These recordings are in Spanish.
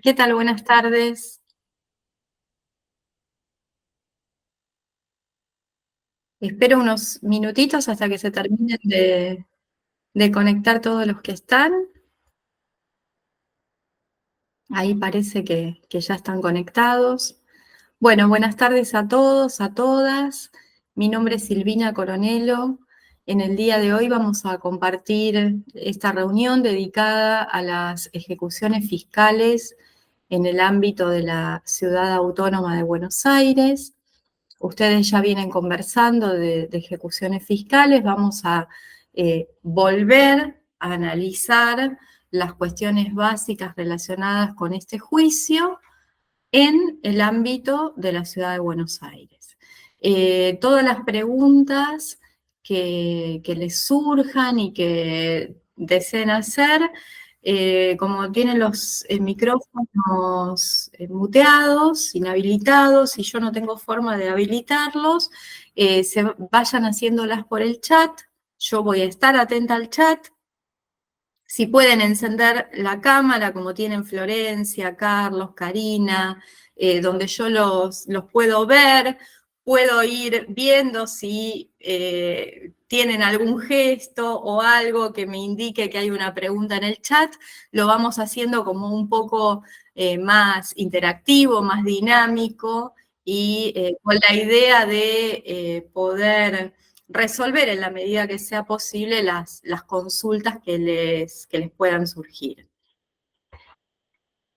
¿Qué tal? Buenas tardes. Espero unos minutitos hasta que se terminen de conectar todos los que están. Ahí parece que ya están conectados. Bueno, buenas tardes a todos, a todas. Mi nombre es Silvina Coronelo. En el día de hoy vamos a compartir esta reunión dedicada a las ejecuciones fiscales en el ámbito de la Ciudad Autónoma de Buenos Aires. Ustedes ya vienen conversando de ejecuciones fiscales, vamos a volver a analizar las cuestiones básicas relacionadas con este juicio en el ámbito de la Ciudad de Buenos Aires. Todas las preguntas que les surjan y que deseen hacer, como tienen los micrófonos muteados, inhabilitados, y yo no tengo forma de habilitarlos, se vayan haciéndolas por el chat. Yo voy a estar atenta al chat. Si pueden encender la cámara, como tienen Florencia, Carlos, Karina, donde yo los puedo ver, puedo ir viendo si tienen algún gesto o algo que me indique que hay una pregunta en el chat. Lo vamos haciendo como un poco más interactivo, más dinámico, y con la idea de poder resolver en la medida que sea posible las consultas que les puedan surgir.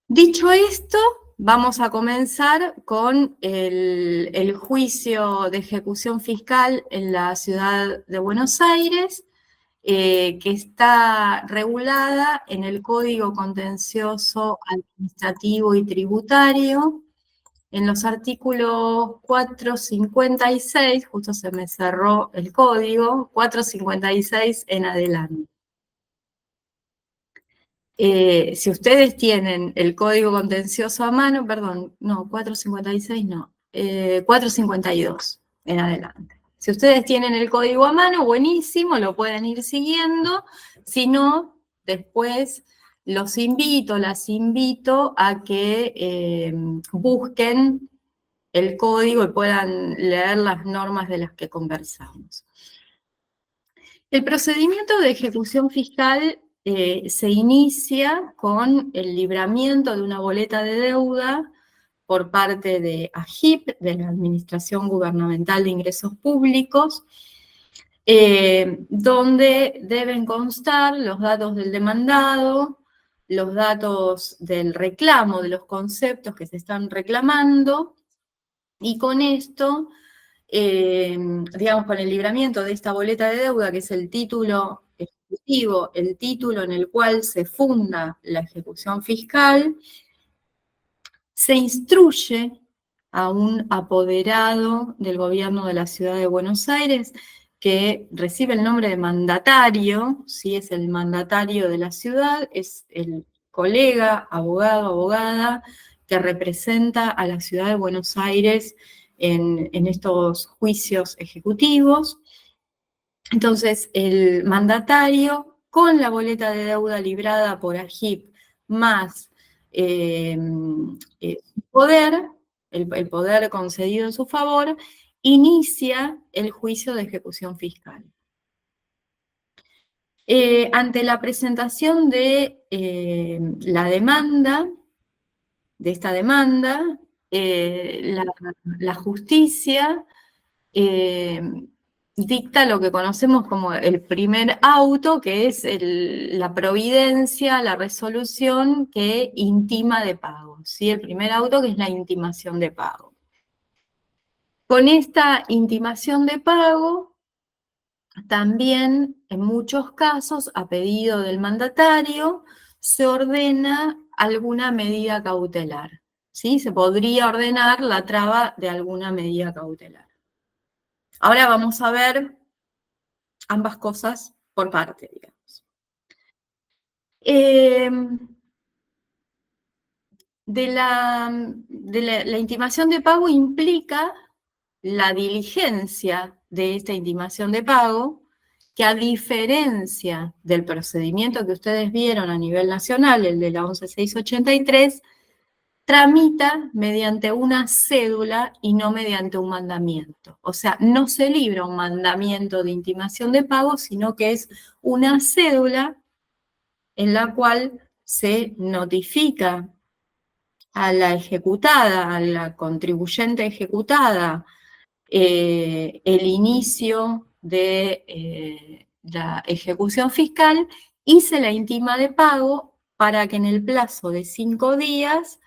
Dicho esto, vamos a comenzar con el juicio de ejecución fiscal en la ciudad de Buenos Aires, que está regulada en el Código Contencioso Administrativo y Tributario, en los artículos 456, justo se me cerró el código, 456 en adelante. Si ustedes tienen el código contencioso a mano, perdón, no, 456 no, 452 en adelante. Si ustedes tienen el código a mano, buenísimo, lo pueden ir siguiendo. Si no, después las invito a que busquen el código y puedan leer las normas de las que conversamos. El procedimiento de ejecución fiscal se inicia con el libramiento de una boleta de deuda por parte de AGIP, de la Administración Gubernamental de Ingresos Públicos, donde deben constar los datos del demandado, los datos del reclamo, de los conceptos que se están reclamando, y con esto, digamos, con el libramiento de esta boleta de deuda, que es el título ejecutivo, el título en el cual se funda la ejecución fiscal, se instruye a un apoderado del gobierno de la Ciudad de Buenos Aires, que recibe el nombre de mandatario, ¿sí? Es el mandatario de la ciudad, es el colega, abogado, abogada, que representa a la Ciudad de Buenos Aires en estos juicios ejecutivos. Entonces, el mandatario, con la boleta de deuda librada por AGIP, más poder, el poder concedido en su favor, inicia el juicio de ejecución fiscal. Ante la presentación de la demanda, de esta demanda, la justicia dicta lo que conocemos como el primer auto, que es la providencia, la resolución que intima de pago, ¿sí? El primer auto, que es la intimación de pago. Con esta intimación de pago, también en muchos casos, a pedido del mandatario, se ordena alguna medida cautelar, ¿sí? Se podría ordenar la traba de alguna medida cautelar. Ahora vamos a ver ambas cosas por parte, digamos. La intimación de pago implica la diligencia de esta intimación de pago, que a diferencia del procedimiento que ustedes vieron a nivel nacional, el de la 11683, tramita mediante una cédula y no mediante un mandamiento. O sea, no se libra un mandamiento de intimación de pago, sino que es una cédula en la cual se notifica a la ejecutada, a la contribuyente ejecutada, el inicio de la ejecución fiscal y se la intima de pago para que en el plazo de 5 días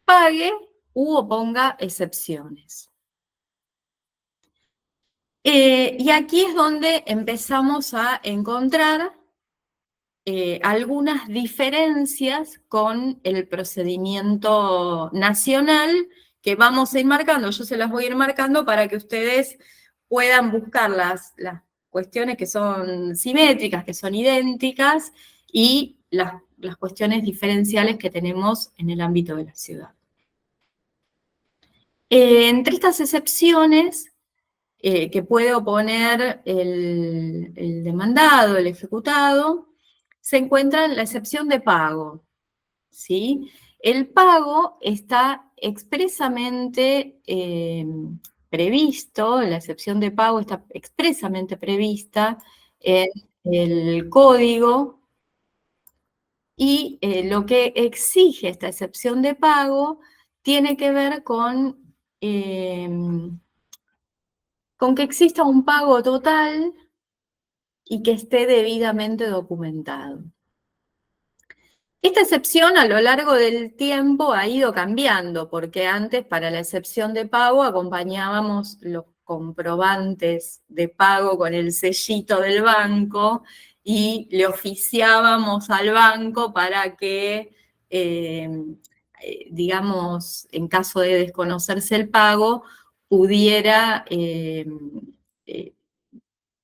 pague u oponga excepciones. Y aquí es donde empezamos a encontrar algunas diferencias con el procedimiento nacional que vamos a ir marcando. Yo se las voy a ir marcando para que ustedes puedan buscar las cuestiones que son simétricas, que son idénticas, y las cuestiones diferenciales que tenemos en el ámbito de la ciudad. Entre estas excepciones que puede oponer el demandado, el ejecutado, se encuentra la excepción de pago, ¿sí? El pago está expresamente previsto, la excepción de pago está expresamente prevista en el código, y lo que exige esta excepción de pago tiene que ver con que exista un pago total y que esté debidamente documentado. Esta excepción a lo largo del tiempo ha ido cambiando, porque antes para la excepción de pago acompañábamos los comprobantes de pago con el sellito del banco y le oficiábamos al banco para que, digamos, en caso de desconocerse el pago, pudiera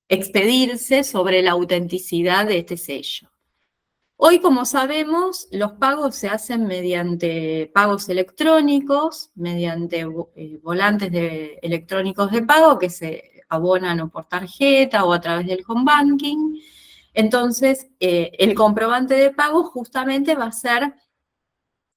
expedirse sobre la autenticidad de este sello. Hoy, como sabemos, los pagos se hacen mediante pagos electrónicos, mediante volantes electrónicos de pago que se abonan o por tarjeta o a través del home banking. Entonces, el comprobante de pago justamente va a ser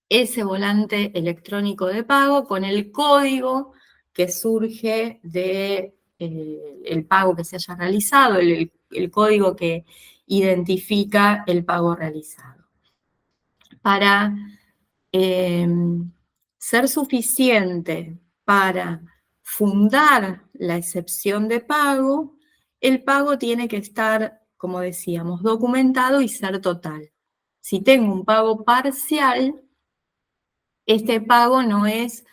ese volante electrónico de pago con el código que surge de el pago que se haya realizado, el código que identifica el pago realizado. Para ser suficiente para fundar la excepción de pago, el pago tiene que estar, como decíamos, documentado y ser total. Si tengo un pago parcial, este pago no es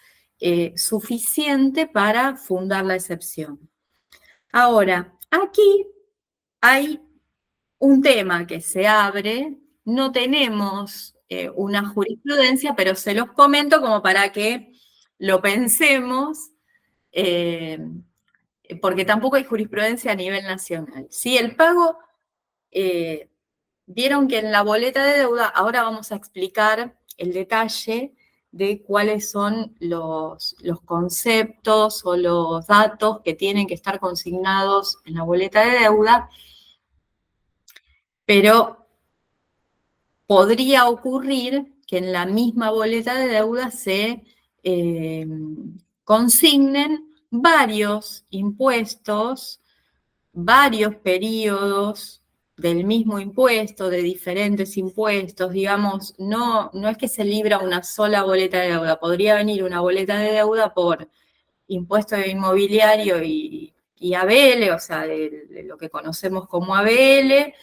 suficiente para fundar la excepción. Ahora, aquí hay un tema que se abre, no tenemos una jurisprudencia, pero se los comento como para que lo pensemos, porque tampoco hay jurisprudencia a nivel nacional. Si el pago, vieron que en la boleta de deuda, ahora vamos a explicar el detalle de cuáles son los conceptos o los datos que tienen que estar consignados en la boleta de deuda, pero podría ocurrir que en la misma boleta de deuda se consignen varios impuestos, varios periodos del mismo impuesto, de diferentes impuestos, digamos, no es que se libra una sola boleta de deuda, podría venir una boleta de deuda por impuesto inmobiliario y ABL, o sea, de lo que conocemos como ABL,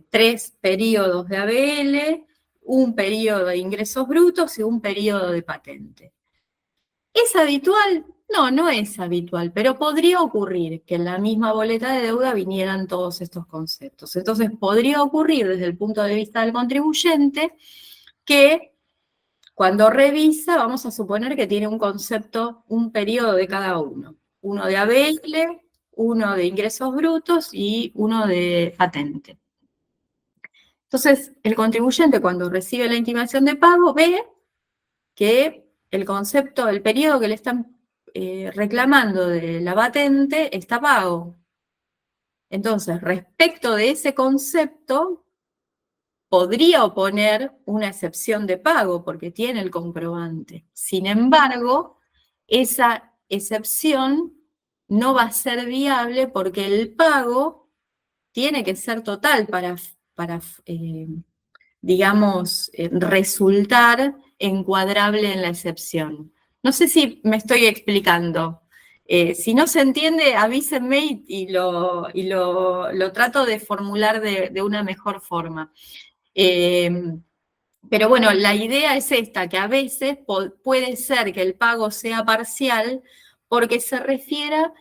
3 periodos de ABL, un periodo de ingresos brutos y un periodo de patente. ¿Es habitual? No, no es habitual, pero podría ocurrir que en la misma boleta de deuda vinieran todos estos conceptos. Entonces, podría ocurrir desde el punto de vista del contribuyente que cuando revisa, vamos a suponer que tiene un concepto, un periodo de cada uno. Uno de ABL, uno de ingresos brutos y uno de patente. Entonces, el contribuyente cuando recibe la intimación de pago ve que el concepto, el periodo que le están reclamando de la patente está pago. Entonces, respecto de ese concepto, podría oponer una excepción de pago porque tiene el comprobante. Sin embargo, esa excepción no va a ser viable porque el pago tiene que ser total para digamos, resultar encuadrable en la excepción. No sé si me estoy explicando. Si no se entiende, avísenme y lo trato de formular de una mejor forma. Pero bueno, la idea es esta, que a veces puede ser que el pago sea parcial porque se refiera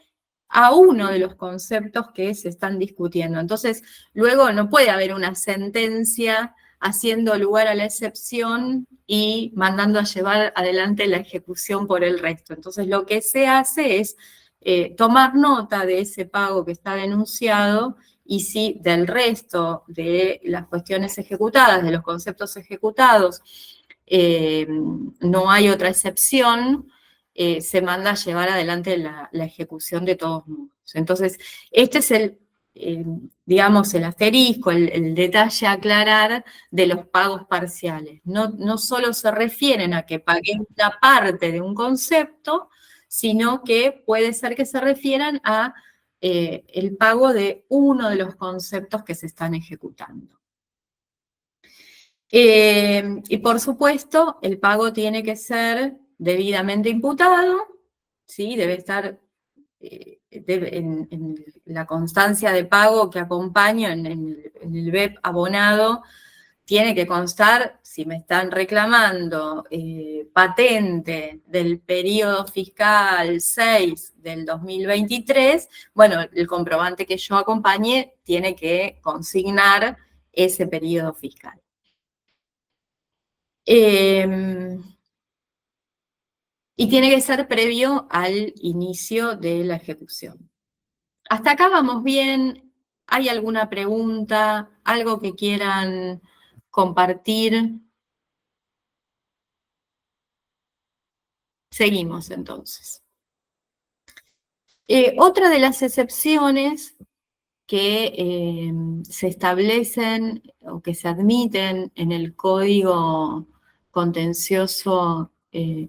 a uno de los conceptos que se están discutiendo. Entonces, luego no puede haber una sentencia haciendo lugar a la excepción y mandando a llevar adelante la ejecución por el resto. Entonces, lo que se hace es tomar nota de ese pago que está denunciado y si del resto de las cuestiones ejecutadas, de los conceptos ejecutados, no hay otra excepción, se manda a llevar adelante la ejecución de todos modos. Entonces, este es digamos, el asterisco, el detalle a aclarar de los pagos parciales. No solo se refieren a que pagué una parte de un concepto, sino que puede ser que se refieran a el pago de uno de los conceptos que se están ejecutando. Y por supuesto, el pago tiene que ser debidamente imputado, ¿sí? Debe estar en la constancia de pago que acompaña en el BEP abonado, tiene que constar, si me están reclamando patente del periodo fiscal 6 del 2023, bueno, el comprobante que yo acompañe tiene que consignar ese periodo fiscal. Y tiene que ser previo al inicio de la ejecución. Hasta acá vamos bien. ¿Hay alguna pregunta? ¿Algo que quieran compartir? Seguimos entonces. Otra de las excepciones que se establecen o que se admiten en el Código Contencioso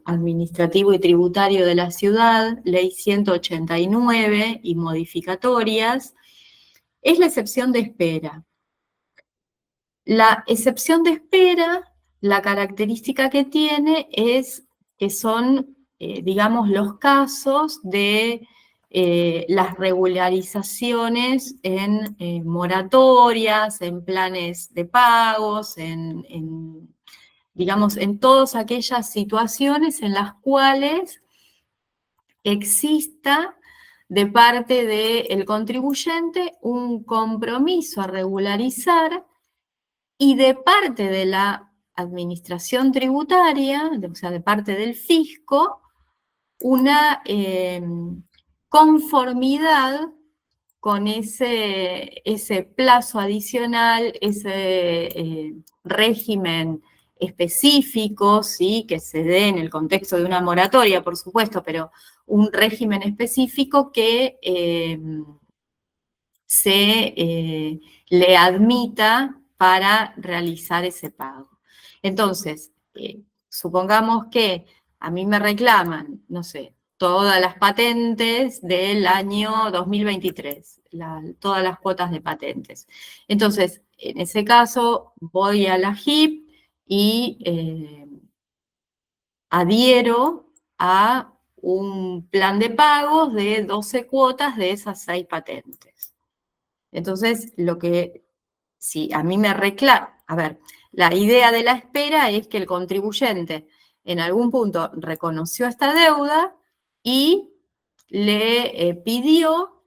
Administrativo y Tributario de la Ciudad, Ley 189 y modificatorias, es la excepción de espera. La excepción de espera, la característica que tiene es que son, digamos, los casos de las regularizaciones en moratorias, en planes de pagos, digamos, en todas aquellas situaciones en las cuales exista de parte del contribuyente un compromiso a regularizar y de parte de la administración tributaria, o sea, de parte del fisco, una conformidad con ese plazo adicional, ese régimen específico, ¿sí? Que se dé en el contexto de una moratoria, por supuesto, pero un régimen específico que se le admita para realizar ese pago. Entonces, supongamos que a mí me reclaman, no sé, todas las patentes del año 2023, todas las cuotas de patentes. Entonces, en ese caso, voy a la JIP y adhiero a un plan de pagos de 12 cuotas de esas 6 patentes. Entonces, si a mí me reclama, a ver, la idea de la espera es que el contribuyente en algún punto reconoció esta deuda y le pidió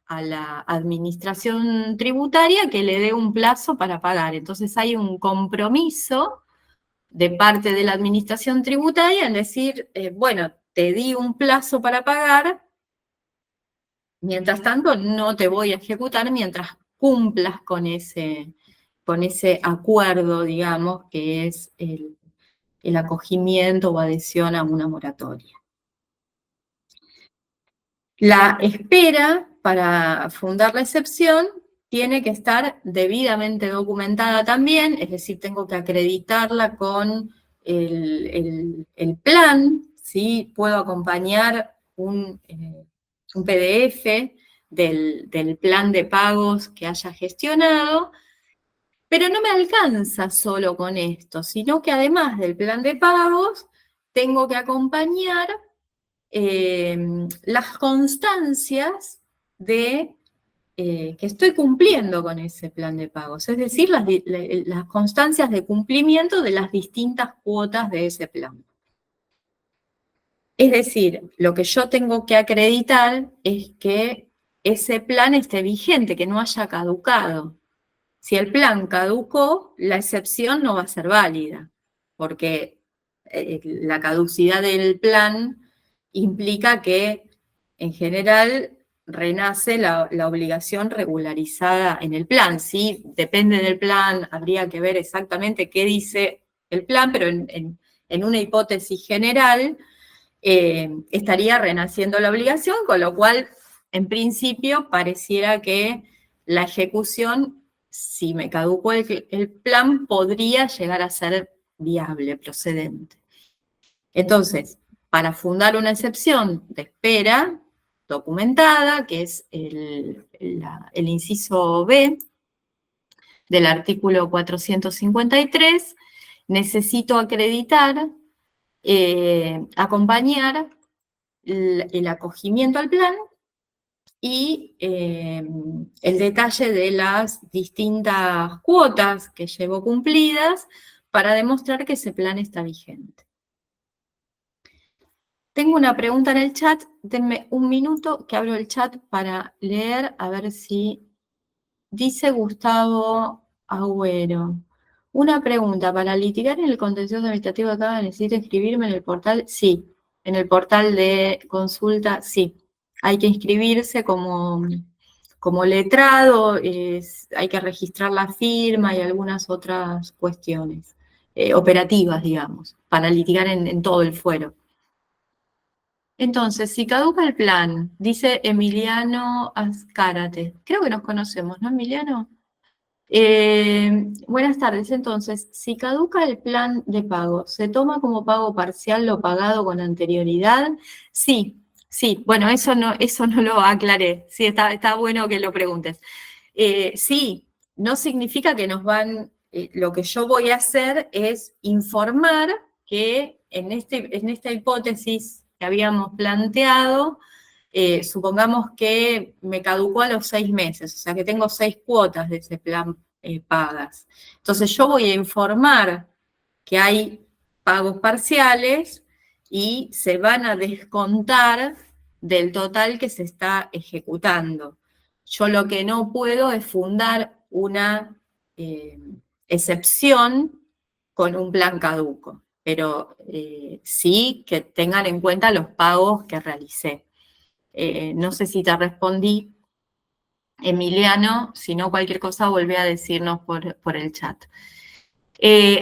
a la administración tributaria que le dé un plazo para pagar. Entonces hay un compromiso de parte de la administración tributaria en decir, bueno, te di un plazo para pagar, mientras tanto no te voy a ejecutar mientras cumplas con ese acuerdo, digamos, que es el acogimiento o adhesión a una moratoria. La espera para fundar la excepción tiene que estar debidamente documentada también, es decir, tengo que acreditarla con el plan, ¿sí? Puedo acompañar un PDF del plan de pagos que haya gestionado, pero no me alcanza solo con esto, sino que además del plan de pagos, tengo que acompañar las constancias de que estoy cumpliendo con ese plan de pagos, es decir, las constancias de cumplimiento de las distintas cuotas de ese plan. Es decir, lo que yo tengo que acreditar es que ese plan esté vigente, que no haya caducado. Si el plan caducó, la excepción no va a ser válida, porque la caducidad del plan implica que, en general, renace la obligación regularizada en el plan. Sí, depende del plan, habría que ver exactamente qué dice el plan, pero en una hipótesis general, estaría renaciendo la obligación, con lo cual, en principio, pareciera que la ejecución, si me caducó el plan, podría llegar a ser viable, procedente. Entonces, para fundar una excepción de espera documentada, que es el inciso B del artículo 453, necesito acreditar, acompañar el acogimiento al plan y el detalle de las distintas cuotas que llevo cumplidas para demostrar que ese plan está vigente. Tengo una pregunta en el chat, denme un minuto que abro el chat para leer, a ver si dice Gustavo Agüero. Una pregunta, ¿para litigar en el contencioso administrativo de acá necesito inscribirme en el portal? Sí, en el portal de consulta, sí. Hay que inscribirse como letrado, hay que registrar la firma y algunas otras cuestiones operativas, digamos, para litigar en todo el fuero. Entonces, si caduca el plan, dice Emiliano Azcárate, creo que nos conocemos, ¿no, Emiliano? Buenas tardes. Entonces, si caduca el plan de pago, ¿se toma como pago parcial lo pagado con anterioridad? Sí, sí. Bueno, eso no lo aclaré. Sí, está bueno que lo preguntes. Sí, no significa que nos van, lo que yo voy a hacer es informar que en esta hipótesis que habíamos planteado, supongamos que me caducó a los 6 meses, o sea que tengo 6 cuotas de ese plan pagas. Entonces yo voy a informar que hay pagos parciales y se van a descontar del total que se está ejecutando. Yo lo que no puedo es fundar una excepción con un plan caduco, pero sí que tengan en cuenta los pagos que realicé. No sé si te respondí, Emiliano, si no cualquier cosa volvé a decirnos por el chat.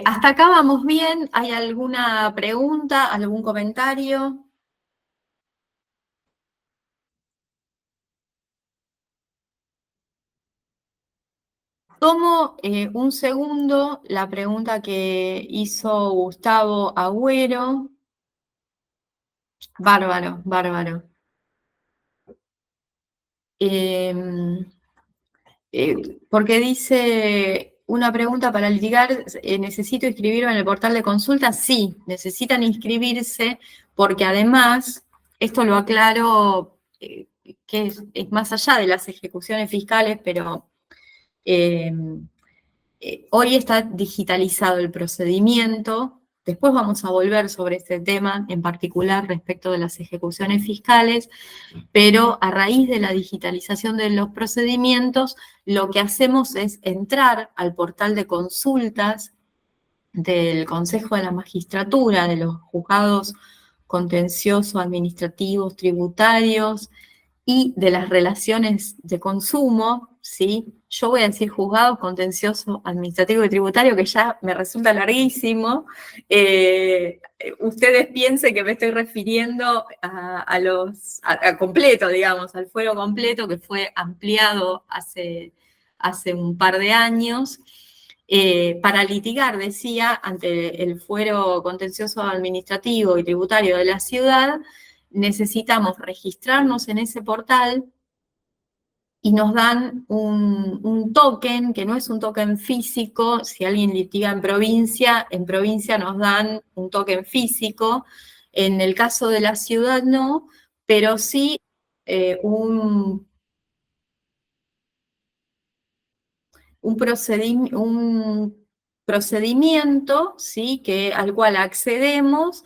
Hasta acá vamos bien, ¿hay alguna pregunta, algún comentario? Tomo un segundo la pregunta que hizo Gustavo Agüero. Bárbaro, bárbaro. Porque dice una pregunta para litigar, ¿necesito inscribirme en el portal de consulta? Sí, necesitan inscribirse porque además, esto lo aclaro, que es más allá de las ejecuciones fiscales, pero eh, hoy está digitalizado el procedimiento. Después vamos a volver sobre este tema, en particular respecto de las ejecuciones fiscales, pero a raíz de la digitalización de los procedimientos, lo que hacemos es entrar al portal de consultas del Consejo de la Magistratura, de los juzgados contenciosos, administrativos, tributarios y de las relaciones de consumo, ¿sí? Yo voy a decir juzgados contencioso, administrativo y tributario, que ya me resulta larguísimo. Ustedes piensen que me estoy refiriendo a completo, digamos, al fuero completo que fue ampliado hace hace un par de años, para litigar, decía, ante el fuero contencioso administrativo y tributario de la ciudad, necesitamos registrarnos en ese portal y nos dan un token, que no es un token físico. Si alguien litiga en provincia nos dan un token físico. En el caso de la ciudad no, pero sí un un procedimiento, ¿sí? Al cual accedemos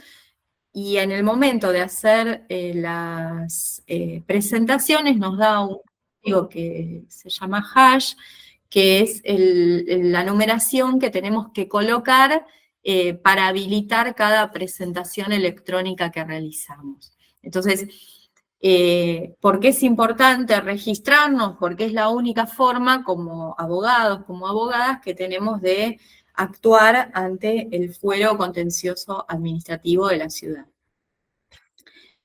y en el momento de hacer las presentaciones nos da un código que se llama hash, que es la numeración que tenemos que colocar para habilitar cada presentación electrónica que realizamos. Entonces, ¿por qué es importante registrarnos? Porque es la única forma como abogados, como abogadas, que tenemos de actuar ante el fuero contencioso administrativo de la ciudad.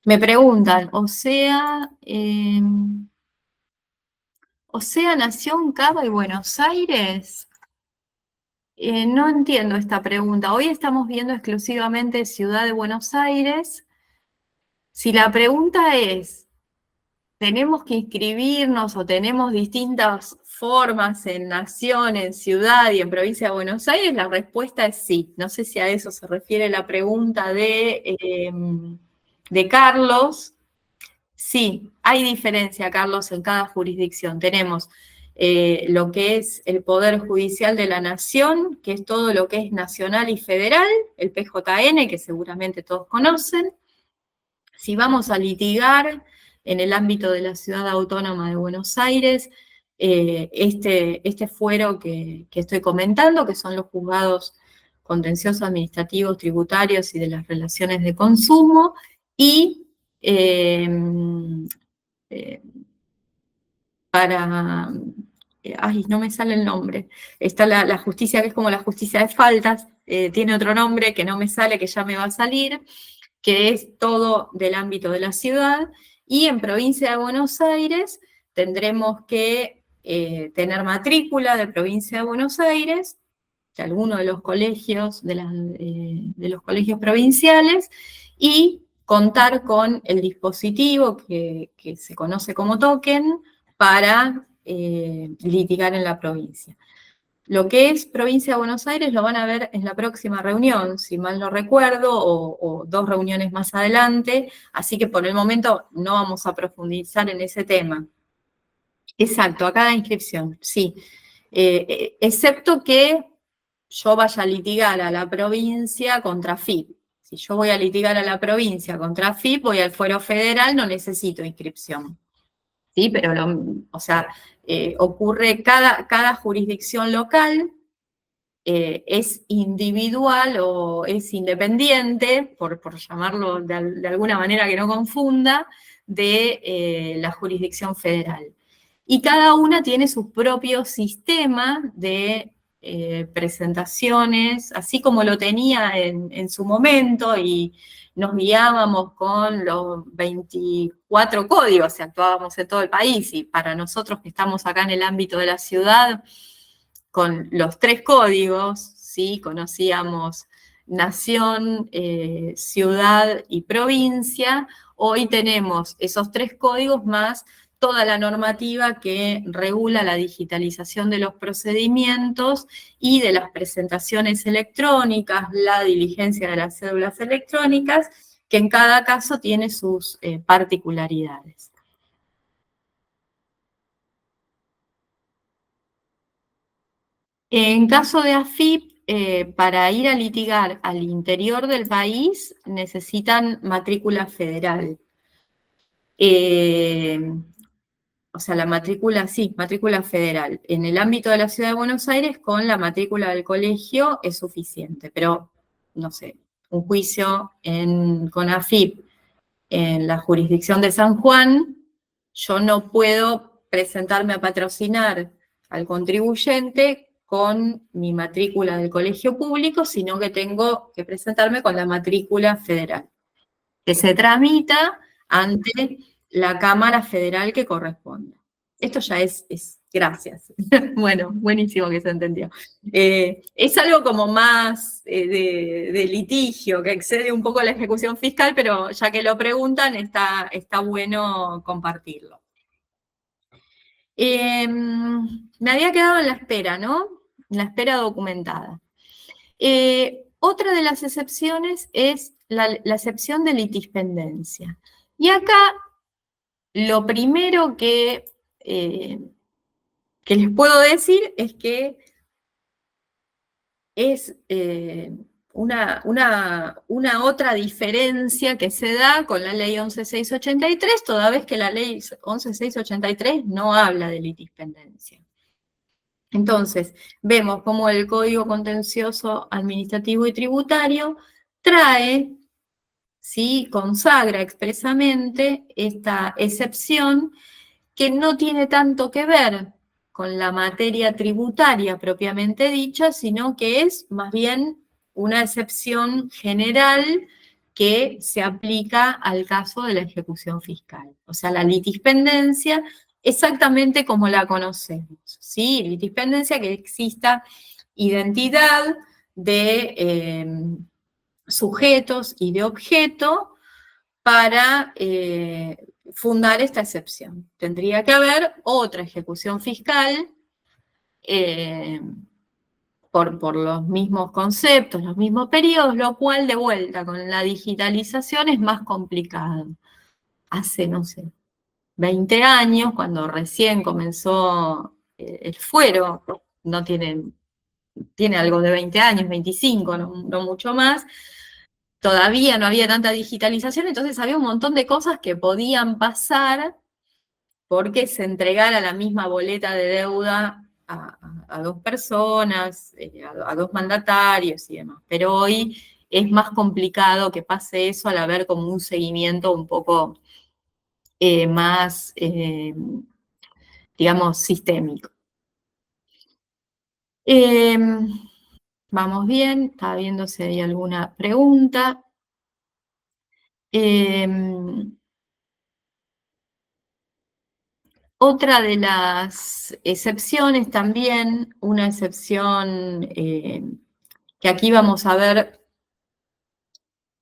Me preguntan, ¿Osea Nación, Cava y Buenos Aires? No entiendo esta pregunta. Hoy estamos viendo exclusivamente Ciudad de Buenos Aires. Si la pregunta es, ¿tenemos que inscribirnos o tenemos distintas formas en nación, en ciudad y en provincia de Buenos Aires? La respuesta es sí. No sé si a eso se refiere la pregunta de Carlos. Sí, hay diferencia, Carlos, en cada jurisdicción. Tenemos lo que es el Poder Judicial de la Nación, que es todo lo que es nacional y federal, el PJN, que seguramente todos conocen. Si vamos a litigar en el ámbito de la Ciudad Autónoma de Buenos Aires, este fuero que estoy comentando, que son los juzgados contenciosos administrativos, tributarios y de las relaciones de consumo, y para, ay, no me sale el nombre, está la justicia, que es como la justicia de faltas, tiene otro nombre que no me sale, que ya me va a salir, que es todo del ámbito de la ciudad, y en provincia de Buenos Aires tendremos que tener matrícula de provincia de Buenos Aires, de alguno de los colegios, de los colegios provinciales, y contar con el dispositivo que se conoce como token para litigar en la provincia. Lo que es provincia de Buenos Aires lo van a ver en la próxima reunión, si mal no recuerdo, o dos reuniones más adelante, así que por el momento no vamos a profundizar en ese tema. Exacto, a cada inscripción, sí. Excepto que yo vaya a litigar a la provincia contra FIP. Si yo voy a litigar a la provincia contra FIP, voy al fuero federal, no necesito inscripción. ¿Sí? Pero, ocurre cada jurisdicción local, es individual o es independiente, por llamarlo de alguna manera que no confunda, de la jurisdicción federal. Y cada una tiene su propio sistema de presentaciones, así como lo tenía en su momento, y nos guiábamos con los 24 códigos y actuábamos en todo el país, y para nosotros que estamos acá en el ámbito de la ciudad, con los 3 códigos, ¿sí? Conocíamos nación, ciudad y provincia. Hoy tenemos esos 3 códigos más toda la normativa que regula la digitalización de los procedimientos y de las presentaciones electrónicas, la diligencia de las cédulas electrónicas, que en cada caso tiene sus particularidades. En caso de AFIP, para ir a litigar al interior del país necesitan matrícula federal. O sea, la matrícula, sí, matrícula federal. En el ámbito de la Ciudad de Buenos Aires, con la matrícula del colegio es suficiente, pero, no sé, un juicio con AFIP en la jurisdicción de San Juan, yo no puedo presentarme a patrocinar al contribuyente con mi matrícula del colegio público, sino que tengo que presentarme con la matrícula federal, que se tramita ante la Cámara Federal que corresponda. Esto ya es Gracias. Bueno, buenísimo que se entendió. Es algo como más de litigio, que excede un poco la ejecución fiscal, pero ya que lo preguntan, está bueno compartirlo. Me había quedado en la espera, ¿no? En la espera documentada. Otra de las excepciones es la excepción de litispendencia. Y acá lo primero que les puedo decir es que es una otra diferencia que se da con la ley 11.683, toda vez que la ley 11.683 no habla de litispendencia. Entonces, vemos cómo el Código Contencioso Administrativo y Tributario trae, ¿sí?, consagra expresamente esta excepción que no tiene tanto que ver con la materia tributaria propiamente dicha, sino que es más bien una excepción general que se aplica al caso de la ejecución fiscal. O sea, la litispendencia exactamente como la conocemos, ¿sí? Litispendencia, que exista identidad de sujetos y de objeto para fundar esta excepción. Tendría que haber otra ejecución fiscal eh, por los mismos conceptos, los mismos periodos, lo cual de vuelta con la digitalización es más complicado. Hace, no sé, 20 años, cuando recién comenzó el fuero, no tiene algo de 20 años, 25, no mucho más, todavía no había tanta digitalización, entonces había un montón de cosas que podían pasar porque se entregara la misma boleta de deuda a dos personas, a dos mandatarios y demás. Pero hoy es más complicado que pase eso al haber como un seguimiento un poco más, digamos, sistémico. Vamos bien, estaba viendo si hay alguna pregunta. Otra de las excepciones también, una excepción que aquí vamos a ver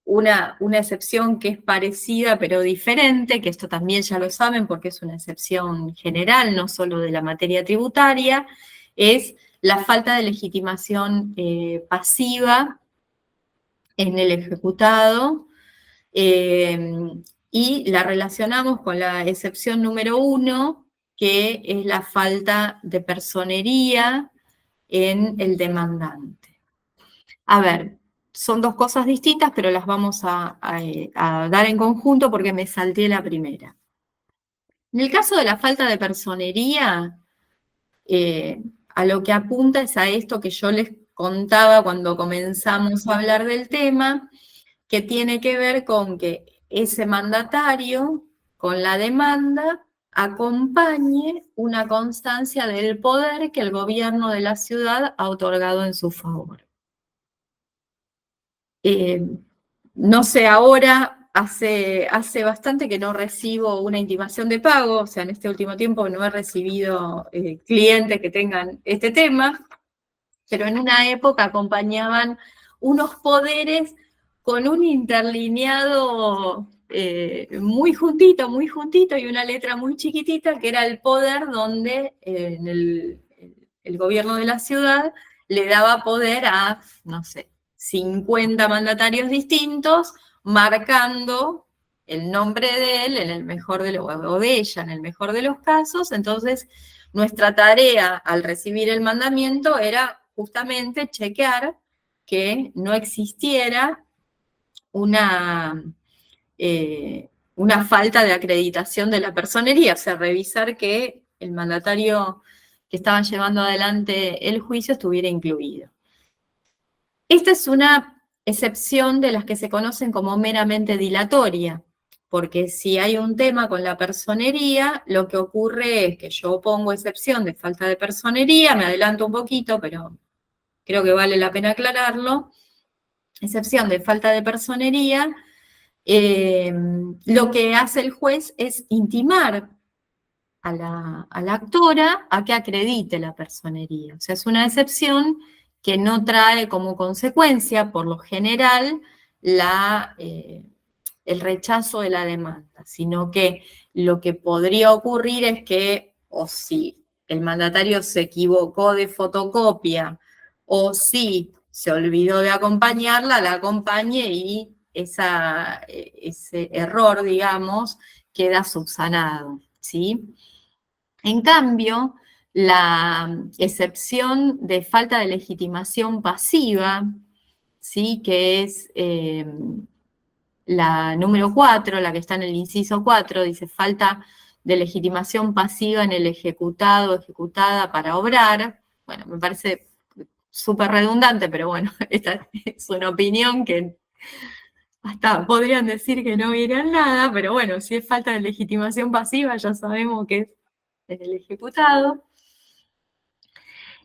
una excepción que es parecida pero diferente, que esto también ya lo saben porque es una excepción general, no solo de la materia tributaria, es la falta de legitimación pasiva en el ejecutado, y la relacionamos con la excepción número 1, que es la falta de personería en el demandante. A ver, son dos cosas distintas, pero las vamos a dar en conjunto porque me salté la primera. En el caso de la falta de personería, a lo que apunta es a esto que yo les contaba cuando comenzamos a hablar del tema, que tiene que ver con que ese mandatario, con la demanda, acompañe una constancia del poder que el gobierno de la ciudad ha otorgado en su favor. No sé, ahora hace bastante que no recibo una intimación de pago, o sea, en este último tiempo no he recibido clientes que tengan este tema, pero en una época acompañaban unos poderes con un interlineado muy juntito y una letra muy chiquitita, que era el poder donde el gobierno de la ciudad le daba poder a, no sé, 50 mandatarios distintos, marcando el nombre de él en el mejor de los, o de ella en el mejor de los casos. Entonces, nuestra tarea al recibir el mandamiento era justamente chequear que no existiera una falta de acreditación de la personería, o sea, revisar que el mandatario que estaba llevando adelante el juicio estuviera incluido. Esta es una excepción de las que se conocen como meramente dilatoria, porque si hay un tema con la personería, lo que ocurre es que yo pongo excepción de falta de personería, me adelanto un poquito, pero creo que vale la pena aclararlo, excepción de falta de personería, lo que hace el juez es intimar a la actora a que acredite la personería. O sea, es una excepción que no trae como consecuencia, por lo general, el rechazo de la demanda, sino que lo que podría ocurrir es que, o si el mandatario se equivocó de fotocopia, o si se olvidó de acompañarla, la acompañe y ese error, digamos, queda subsanado, ¿sí? En cambio, la excepción de falta de legitimación pasiva, ¿sí? Que es la número 4, la que está en el inciso 4, dice falta de legitimación pasiva en el ejecutado o ejecutada para obrar. Bueno, me parece súper redundante, pero bueno, esta es una opinión que hasta podrían decir que no viene a nada, pero bueno, si es falta de legitimación pasiva, ya sabemos que es en el ejecutado.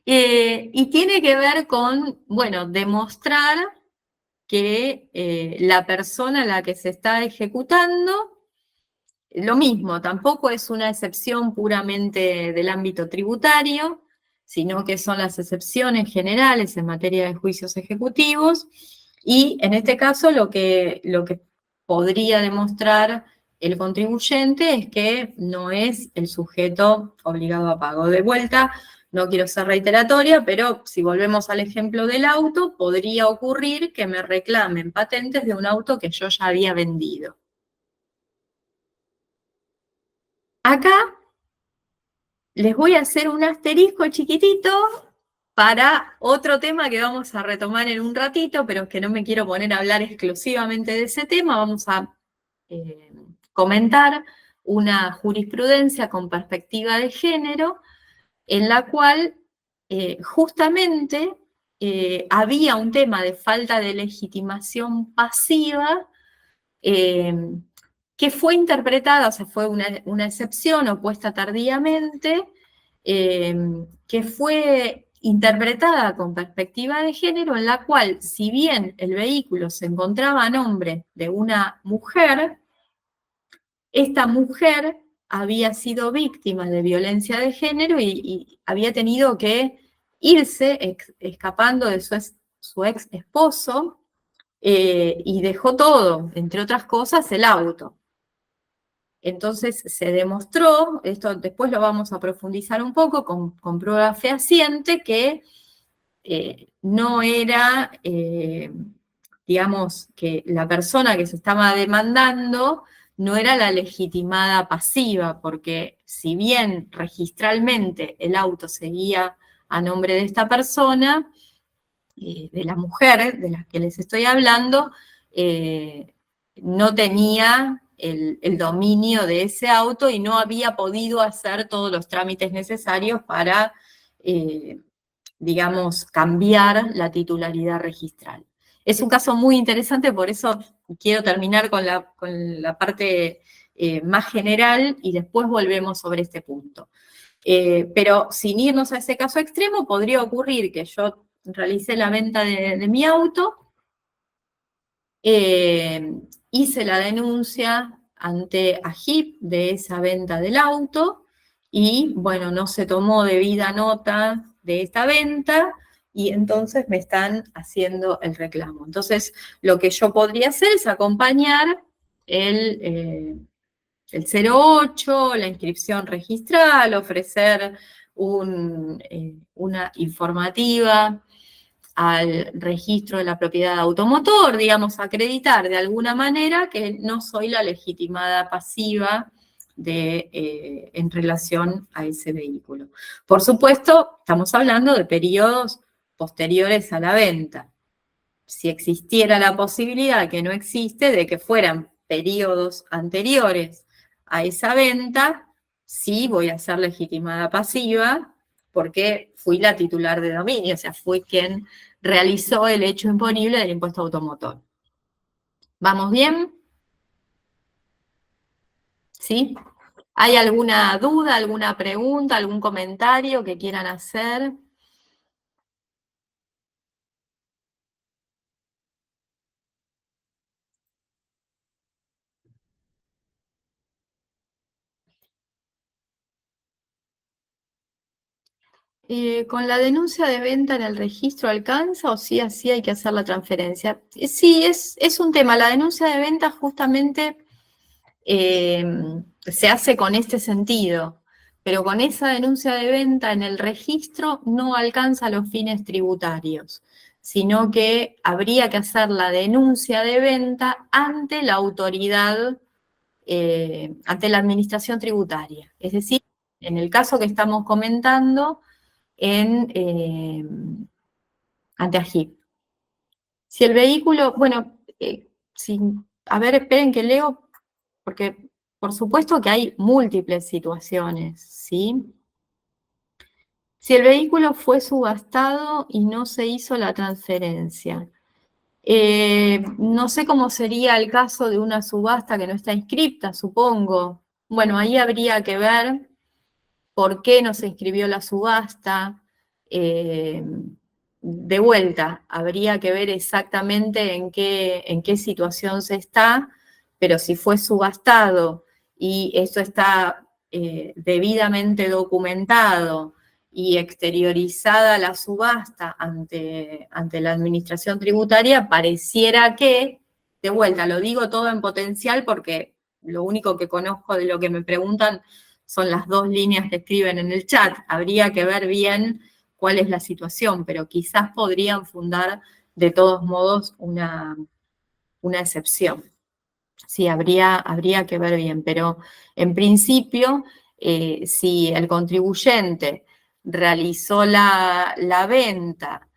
Y tiene que ver con, bueno, demostrar que la persona a la que se está ejecutando, lo mismo, tampoco es una excepción puramente del ámbito tributario, sino que son las excepciones generales en materia de juicios ejecutivos, y en este caso lo que podría demostrar el contribuyente es que no es el sujeto obligado a pago. De vuelta, no quiero ser reiteratoria, pero si volvemos al ejemplo del auto, podría ocurrir que me reclamen patentes de un auto que yo ya había vendido. Acá les voy a hacer un asterisco chiquitito para otro tema que vamos a retomar en un ratito, pero que no me quiero poner a hablar exclusivamente de ese tema. Vamos a eh, comentar una jurisprudencia con perspectiva de género en la cual justamente había un tema de falta de legitimación pasiva eh, que fue interpretada, o sea, fue una excepción opuesta tardíamente, eh, que fue interpretada con perspectiva de género, en la cual, si bien el vehículo se encontraba a nombre de una mujer, esta mujer había sido víctima de violencia de género y había tenido que irse escapando de su ex esposo, y dejó todo, entre otras cosas, el auto. Entonces se demostró, esto después lo vamos a profundizar un poco con prueba fehaciente, que no era, digamos, que la persona que se estaba demandando no era la legitimada pasiva, porque si bien registralmente el auto seguía a nombre de esta persona, de la mujer de la que les estoy hablando, no tenía el dominio de ese auto y no había podido hacer todos los trámites necesarios para, digamos, cambiar la titularidad registral. Es un caso muy interesante, por eso quiero terminar con la parte más general y después volvemos sobre este punto. Pero sin irnos a ese caso extremo, podría ocurrir que yo realicé la venta de mi auto, eh, hice la denuncia ante AGIP de esa venta del auto y, bueno, no se tomó debida nota de esta venta y entonces me están haciendo el reclamo. Entonces, lo que yo podría hacer es acompañar el 08, la inscripción registral, ofrecer una informativa al registro de la propiedad automotor, digamos, acreditar de alguna manera que no soy la legitimada pasiva en relación a ese vehículo. Por supuesto, estamos hablando de periodos posteriores a la venta. Si existiera la posibilidad, que no existe, de que fueran periodos anteriores a esa venta, sí voy a ser legitimada pasiva porque fui la titular de dominio, o sea, fui quien realizó el hecho imponible del impuesto automotor. ¿Vamos bien? ¿Sí? ¿Hay alguna duda, alguna pregunta, algún comentario que quieran hacer? ¿Con la denuncia de venta en el registro alcanza o sí así hay que hacer la transferencia? Sí, es un tema. La denuncia de venta justamente se hace con este sentido, pero con esa denuncia de venta en el registro no alcanza los fines tributarios, sino que habría que hacer la denuncia de venta ante la autoridad, ante la administración tributaria. Es decir, en el caso que estamos comentando, ante AGIP. Si el vehículo, bueno, a ver, esperen que leo, porque por supuesto que hay múltiples situaciones, ¿sí? Si el vehículo fue subastado y no se hizo la transferencia, no sé cómo sería el caso de una subasta que no está inscripta, supongo. Bueno, ahí habría que ver por qué no se inscribió la subasta. Eh, de vuelta, habría que ver exactamente en qué situación se está, pero si fue subastado y eso está debidamente documentado y exteriorizada la subasta ante la administración tributaria, pareciera que, de vuelta, lo digo todo en potencial porque lo único que conozco de lo que me preguntan son las dos líneas que escriben en el chat. Habría que ver bien cuál es la situación, pero quizás podrían fundar de todos modos una excepción. Sí, habría que ver bien, pero en principio, si el contribuyente realizó la venta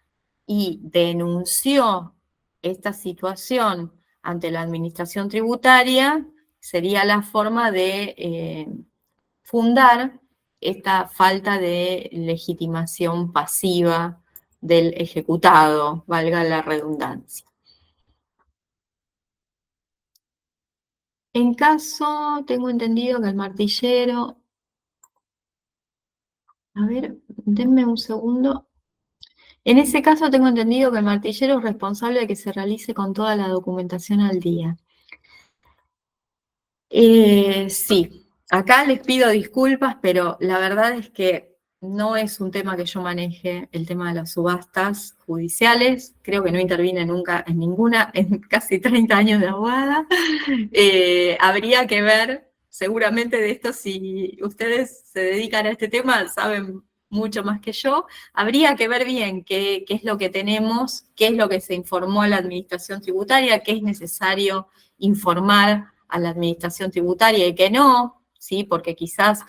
y denunció esta situación ante la administración tributaria, sería la forma de fundar esta falta de legitimación pasiva del ejecutado, valga la redundancia. En caso, tengo entendido que el martillero, a ver, denme un segundo. En ese caso tengo entendido que el martillero es responsable de que se realice con toda la documentación al día. Sí, acá les pido disculpas, pero la verdad es que no es un tema que yo maneje, el tema de las subastas judiciales. Creo que no intervine nunca en ninguna, en casi 30 años de abogada. Habría que ver, seguramente de esto, si ustedes se dedican a este tema, saben mucho más que yo. Habría que ver bien qué es lo que tenemos, qué es lo que se informó a la administración tributaria, qué es necesario informar a la administración tributaria y que no, ¿sí? Porque quizás,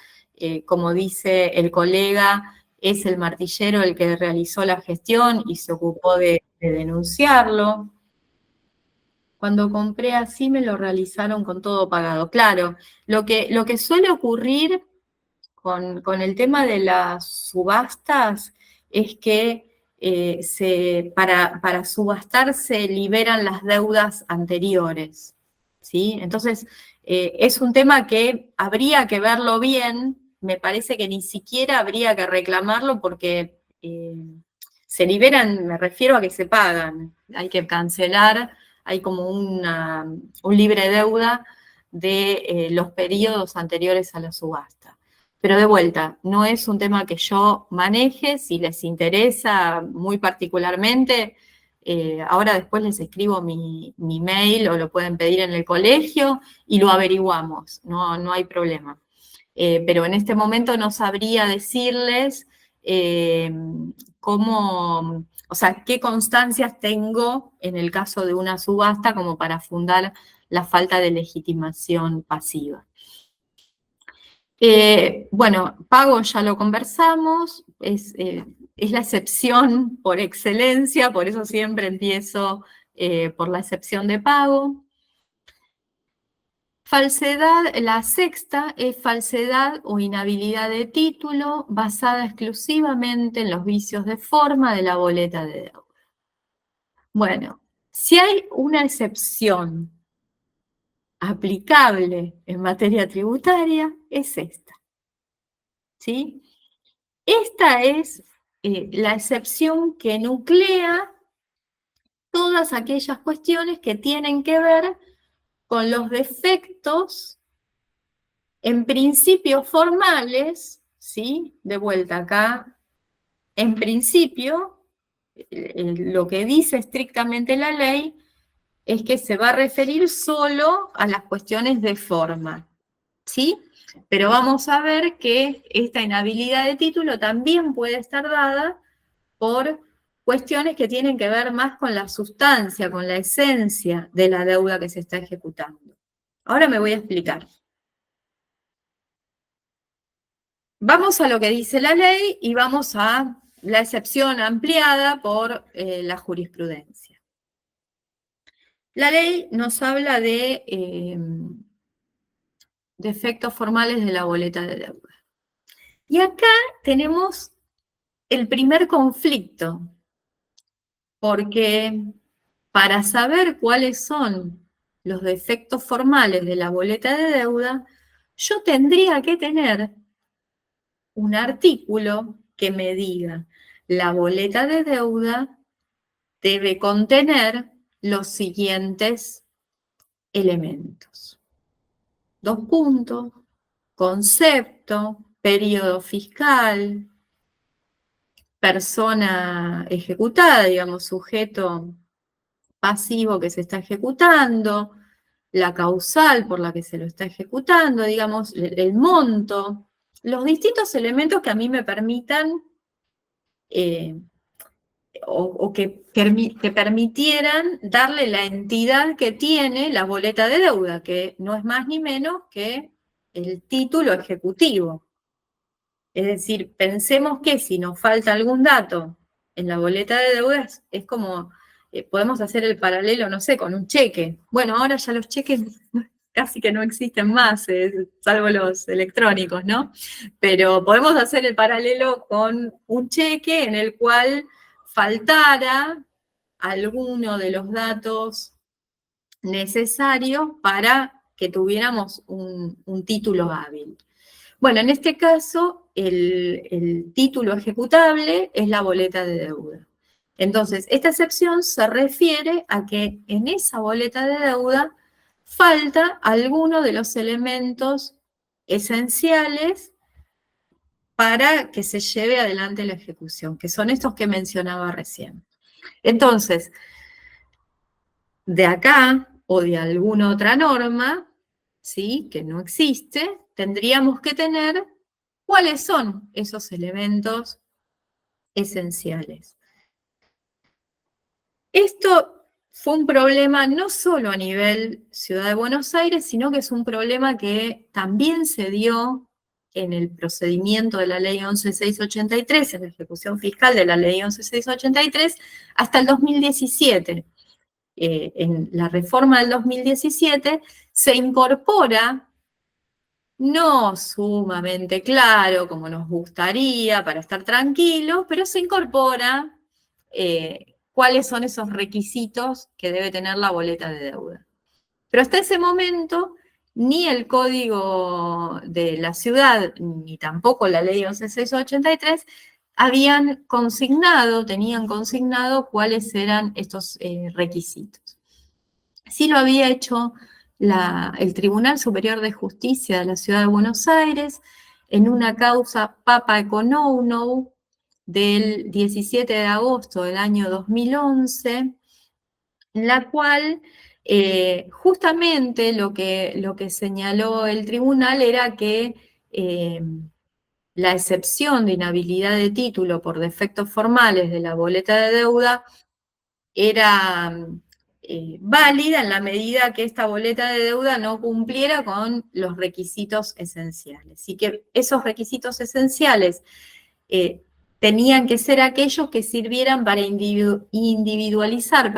como dice el colega, es el martillero el que realizó la gestión y se ocupó de denunciarlo. Cuando compré así me lo realizaron con todo pagado. Claro, lo que suele ocurrir con el tema de las subastas es que para subastar se liberan las deudas anteriores, ¿sí? Entonces, es un tema que habría que verlo bien, me parece que ni siquiera habría que reclamarlo porque se liberan, me refiero a que se pagan, hay que cancelar, hay como un libre deuda de los periodos anteriores a la subasta. Pero de vuelta, no es un tema que yo maneje, si les interesa muy particularmente, ahora después les escribo mi mail o lo pueden pedir en el colegio y lo averiguamos, no hay problema. Pero en este momento no sabría decirles cómo, o sea, qué constancias tengo en el caso de una subasta como para fundar la falta de legitimación pasiva. Bueno, pago ya lo conversamos, es la excepción por excelencia, por eso siempre empiezo por la excepción de pago. Falsedad, la sexta es falsedad o inhabilidad de título basada exclusivamente en los vicios de forma de la boleta de deuda. Bueno, si hay una excepción aplicable en materia tributaria, es esta, ¿sí? Esta es la excepción que nuclea todas aquellas cuestiones que tienen que ver con los defectos en principios formales, ¿sí? De vuelta acá, en principio, lo que dice estrictamente la ley es que se va a referir solo a las cuestiones de forma, ¿sí? Pero vamos a ver que esta inhabilidad de título también puede estar dada por cuestiones que tienen que ver más con la sustancia, con la esencia de la deuda que se está ejecutando. Ahora me voy a explicar. Vamos a lo que dice la ley y vamos a la excepción ampliada por la jurisprudencia. La ley nos habla de efectos formales de la boleta de deuda. Y acá tenemos el primer conflicto, porque para saber cuáles son los defectos formales de la boleta de deuda, yo tendría que tener un artículo que me diga, la boleta de deuda debe contener los siguientes elementos. 2 puntos, concepto, periodo fiscal, persona ejecutada, digamos, sujeto pasivo que se está ejecutando, la causal por la que se lo está ejecutando, digamos, el monto, los distintos elementos que a mí me permitan o que permitieran darle la entidad que tiene la boleta de deuda, que no es más ni menos que el título ejecutivo. Es decir, pensemos que si nos falta algún dato en la boleta de deudas, es como, podemos hacer el paralelo, no sé, con un cheque. Bueno, ahora ya los cheques casi que no existen más, salvo los electrónicos, ¿no? Pero podemos hacer el paralelo con un cheque en el cual faltara alguno de los datos necesarios para que tuviéramos un título hábil. Bueno, en este caso, el título ejecutable es la boleta de deuda. Entonces, esta excepción se refiere a que en esa boleta de deuda falta alguno de los elementos esenciales para que se lleve adelante la ejecución, que son estos que mencionaba recién. Entonces, de acá o de alguna otra norma, ¿sí?, que no existe, tendríamos que tener cuáles son esos elementos esenciales. Esto fue un problema no solo a nivel Ciudad de Buenos Aires, sino que es un problema que también se dio en el procedimiento de la Ley 11.683, en la ejecución fiscal de la Ley 11.683, hasta el 2017. En la reforma del 2017 se incorpora, no sumamente claro como nos gustaría para estar tranquilos, pero se incorpora cuáles son esos requisitos que debe tener la boleta de deuda. Pero hasta ese momento, ni el Código de la Ciudad, ni tampoco la Ley 11.683, tenían consignado cuáles eran estos requisitos. Sí lo había hecho el Tribunal Superior de Justicia de la Ciudad de Buenos Aires en una causa Papa Econounou del 17 de agosto del año 2011, en la cual justamente lo que señaló el tribunal era que la excepción de inhabilidad de título por defectos formales de la boleta de deuda era válida en la medida que esta boleta de deuda no cumpliera con los requisitos esenciales. Y que esos requisitos esenciales tenían que ser aquellos que sirvieran para individualizar,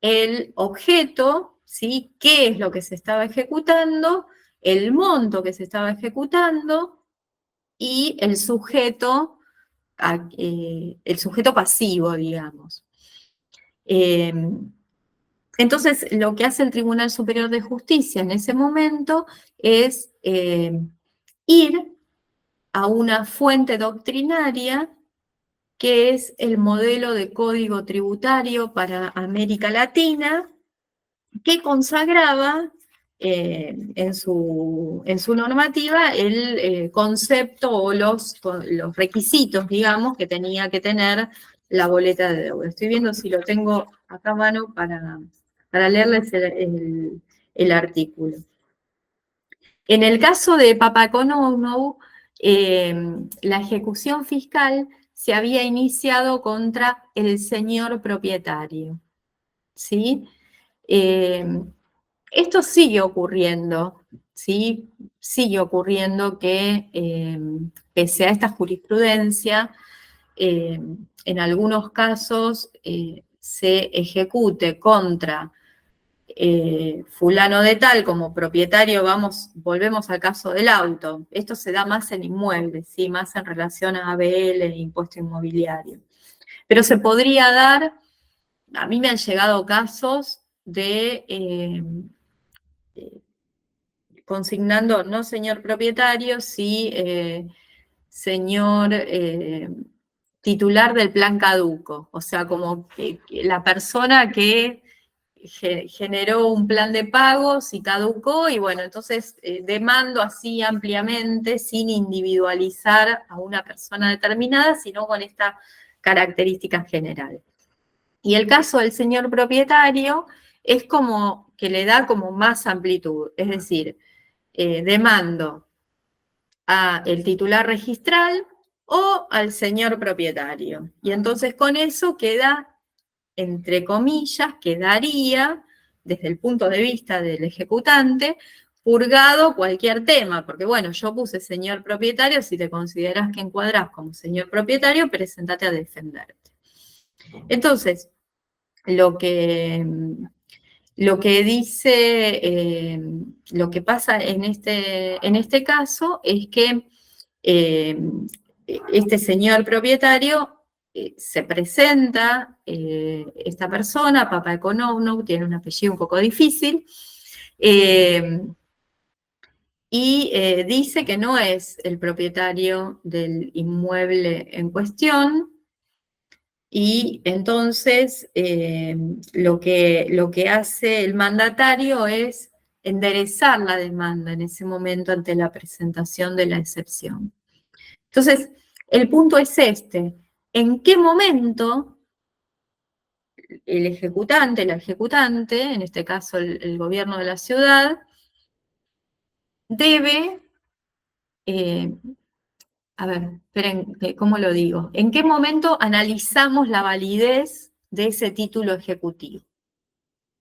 el objeto, ¿sí?, qué es lo que se estaba ejecutando, el monto que se estaba ejecutando y el sujeto pasivo, digamos. Entonces, lo que hace el Tribunal Superior de Justicia en ese momento es ir a una fuente doctrinaria que es el modelo de código tributario para América Latina, que consagraba en su normativa el concepto o los requisitos, digamos, que tenía que tener la boleta de deuda. Estoy viendo si lo tengo acá a mano para leerles el artículo. En el caso de Papaconounou, la ejecución fiscal se había iniciado contra el señor propietario, ¿sí? Esto sigue ocurriendo, ¿sí? Sigue ocurriendo que, pese a esta jurisprudencia, en algunos casos se ejecute contra fulano de tal como propietario, volvemos al caso del auto. Esto se da más en inmuebles, ¿sí? Más en relación a ABL, impuesto inmobiliario. Pero se podría dar, a mí me han llegado casos de consignando, no señor propietario, sí señor titular del plan caduco, o sea, como que la persona que generó un plan de pagos y caducó, y bueno, entonces demando así ampliamente, sin individualizar a una persona determinada, sino con esta característica general. Y el caso del señor propietario es como que le da como más amplitud, es decir, demando al titular registral o al señor propietario. Y entonces con eso queda, entre comillas, quedaría, desde el punto de vista del ejecutante, purgado cualquier tema, porque bueno, yo puse señor propietario, si te consideras que encuadras como señor propietario, presentate a defenderte. Entonces, lo que dice, lo que pasa en este caso es que este señor propietario se presenta, esta persona, Papaconounou, tiene un apellido un poco difícil, y dice que no es el propietario del inmueble en cuestión, y entonces lo que hace el mandatario es enderezar la demanda en ese momento ante la presentación de la excepción. Entonces, el punto es este: ¿en qué momento el ejecutante, la ejecutante, en este caso el gobierno de la ciudad, debe, a ver, esperen, ¿cómo lo digo? ¿En qué momento analizamos la validez de ese título ejecutivo?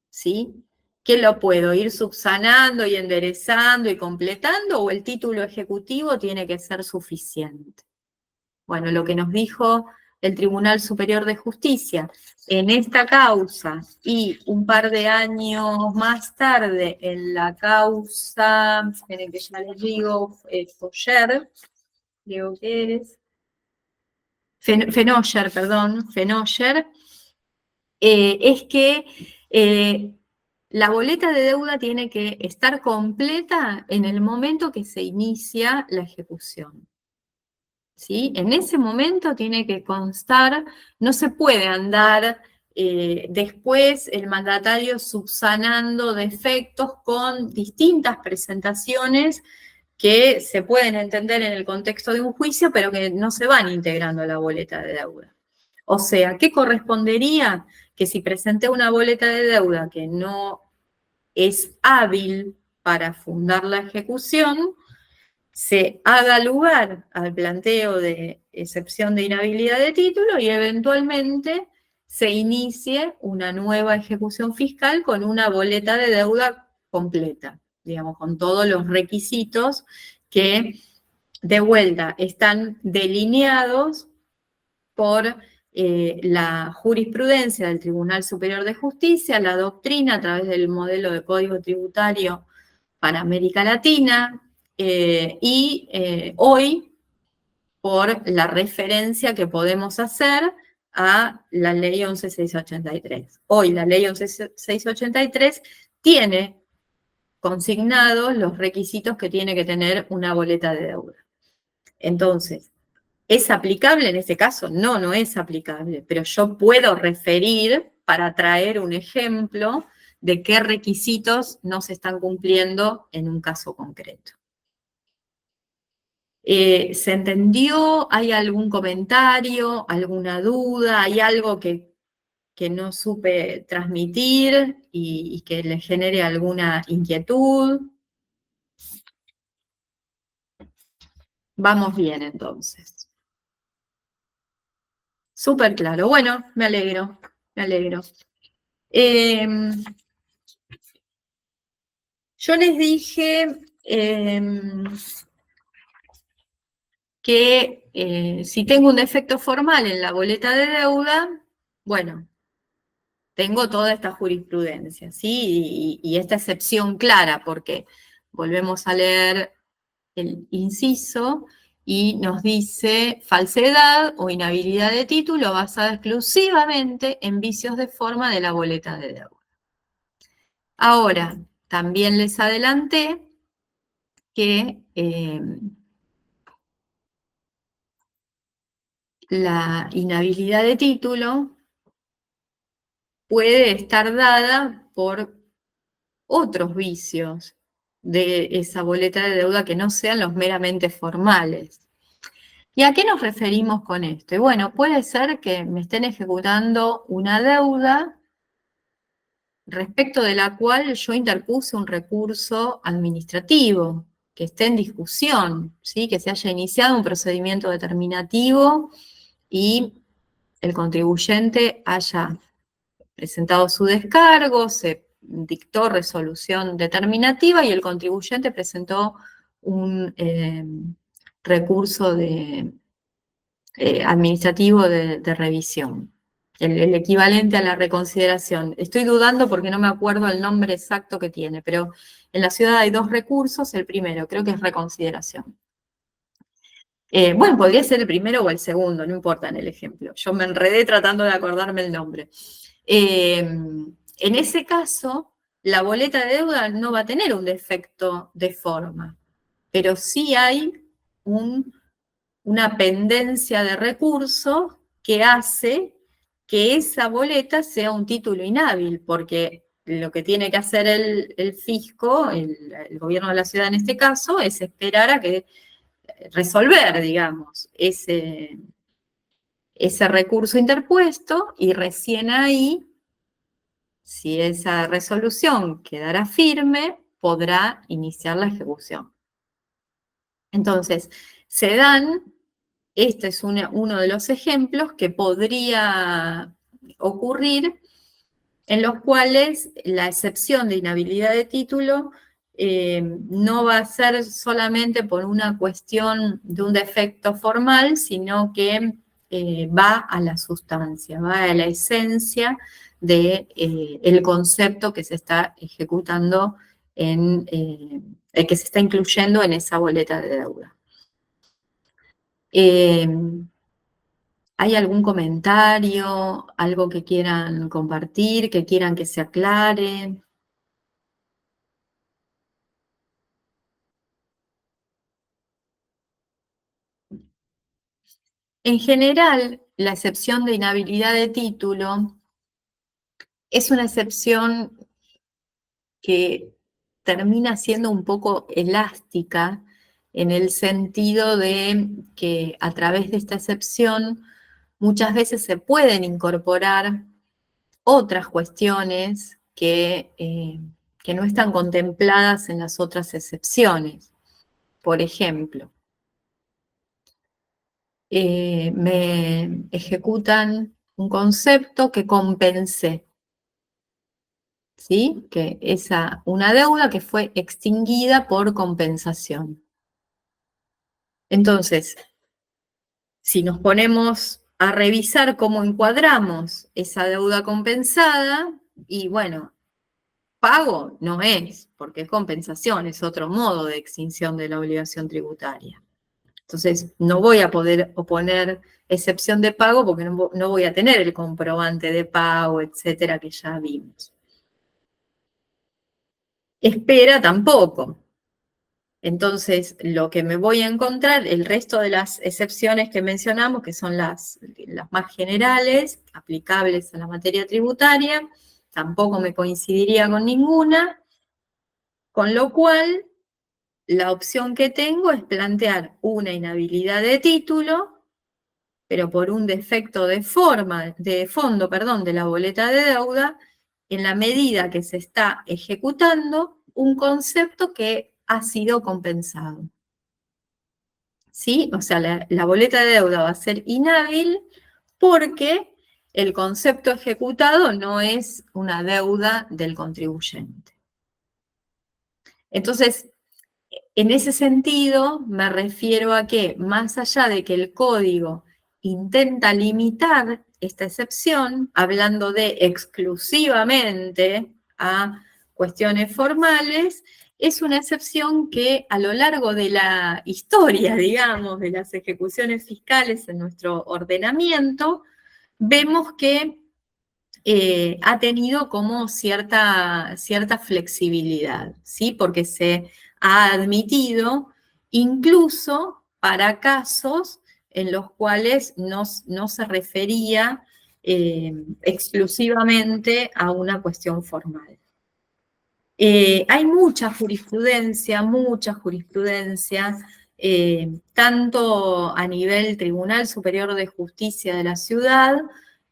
¿Sí? ¿Qué lo puedo ir subsanando y enderezando y completando, o el título ejecutivo tiene que ser suficiente? Bueno, lo que nos dijo el Tribunal Superior de Justicia en esta causa y un par de años más tarde en la causa, esperen que ya les digo, Foyer, digo que es, Fenoyer, perdón, Fenoyer, es que la boleta de deuda tiene que estar completa en el momento que se inicia la ejecución. ¿Sí? En ese momento tiene que constar, no se puede andar después el mandatario subsanando defectos con distintas presentaciones que se pueden entender en el contexto de un juicio, pero que no se van integrando a la boleta de deuda. O sea, ¿qué correspondería? Que si presenté una boleta de deuda que no es hábil para fundar la ejecución, se haga lugar al planteo de excepción de inhabilidad de título y eventualmente se inicie una nueva ejecución fiscal con una boleta de deuda completa, digamos, con todos los requisitos que, de vuelta, están delineados por la jurisprudencia del Tribunal Superior de Justicia, la doctrina a través del modelo de código tributario para América Latina, y hoy por la referencia que podemos hacer a la ley 11.683. Hoy la ley 11.683 tiene consignados los requisitos que tiene que tener una boleta de deuda. Entonces, ¿es aplicable en este caso? No, no es aplicable, pero yo puedo referir para traer un ejemplo de qué requisitos no se están cumpliendo en un caso concreto. ¿Se entendió? ¿Hay algún comentario, alguna duda? ¿Hay algo que no supe transmitir y que le genere alguna inquietud? Vamos bien, entonces. Súper claro. Bueno, me alegro, me alegro. Yo les dije que si tengo un defecto formal en la boleta de deuda, bueno, tengo toda esta jurisprudencia, ¿sí? Y esta excepción clara, porque volvemos a leer el inciso y nos dice falsedad o inhabilidad de título basada exclusivamente en vicios de forma de la boleta de deuda. Ahora, también les adelanté que la inhabilidad de título puede estar dada por otros vicios de esa boleta de deuda que no sean los meramente formales. ¿Y a qué nos referimos con esto? Y bueno, puede ser que me estén ejecutando una deuda respecto de la cual yo interpuse un recurso administrativo que esté en discusión, ¿sí? Que se haya iniciado un procedimiento determinativo y el contribuyente haya presentado su descargo, se dictó resolución determinativa y el contribuyente presentó un recurso administrativo de revisión, el equivalente a la reconsideración. Estoy dudando porque no me acuerdo el nombre exacto que tiene, pero en la ciudad hay dos recursos, el primero creo que es reconsideración. Bueno, podría ser el primero o el segundo, no importa en el ejemplo. Yo me enredé tratando de acordarme el nombre. En ese caso, la boleta de deuda no va a tener un defecto de forma, pero sí hay una pendencia de recursos que hace que esa boleta sea un título inhábil, porque lo que tiene que hacer el fisco, el gobierno de la ciudad en este caso, es esperar a que resolver, digamos, ese recurso interpuesto y recién ahí, si esa resolución quedará firme, podrá iniciar la ejecución. Entonces, se dan, este es uno de los ejemplos que podría ocurrir en los cuales la excepción de inhabilidad de título no va a ser solamente por una cuestión de un defecto formal, sino que va a la sustancia, va a la esencia del concepto que se está ejecutando el que se está incluyendo en esa boleta de deuda. ¿Hay algún comentario, algo que quieran compartir, que quieran que se aclare? En general, la excepción de inhabilidad de título es una excepción que termina siendo un poco elástica en el sentido de que a través de esta excepción muchas veces se pueden incorporar otras cuestiones que no están contempladas en las otras excepciones. Por ejemplo, me ejecutan un concepto que compensé, ¿sí? Que una deuda que fue extinguida por compensación. Entonces, si nos ponemos a revisar cómo encuadramos esa deuda compensada, y bueno, pago no es, porque es compensación, es otro modo de extinción de la obligación tributaria. Entonces, no voy a poder oponer excepción de pago porque no voy a tener el comprobante de pago, etcétera, que ya vimos. Espera tampoco. Entonces, lo que me voy a encontrar, el resto de las excepciones que mencionamos, que son las más generales, aplicables a la materia tributaria, tampoco me coincidiría con ninguna, con lo cual la opción que tengo es plantear una inhabilidad de título, pero por un defecto de fondo, perdón, de la boleta de deuda, en la medida que se está ejecutando un concepto que ha sido compensado. ¿Sí? O sea, la boleta de deuda va a ser inhábil porque el concepto ejecutado no es una deuda del contribuyente. Entonces, en ese sentido, me refiero a que, más allá de que el código intenta limitar esta excepción, hablando de exclusivamente a cuestiones formales, es una excepción que a lo largo de la historia, digamos, de las ejecuciones fiscales en nuestro ordenamiento, vemos que ha tenido como cierta flexibilidad, ¿sí? Porque se ha admitido incluso para casos en los cuales no se refería exclusivamente a una cuestión formal. Hay mucha jurisprudencia, tanto a nivel Tribunal Superior de Justicia de la Ciudad,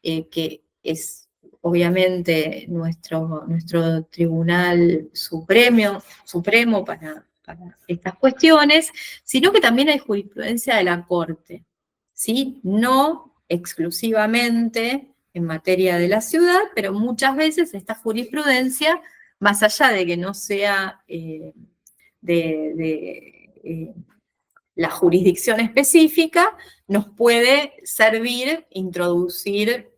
que es obviamente nuestro Tribunal Supremo para estas cuestiones, sino que también hay jurisprudencia de la Corte, ¿sí? No exclusivamente en materia de la ciudad, pero muchas veces esta jurisprudencia, más allá de que no sea la jurisdicción específica, nos puede servir, introducir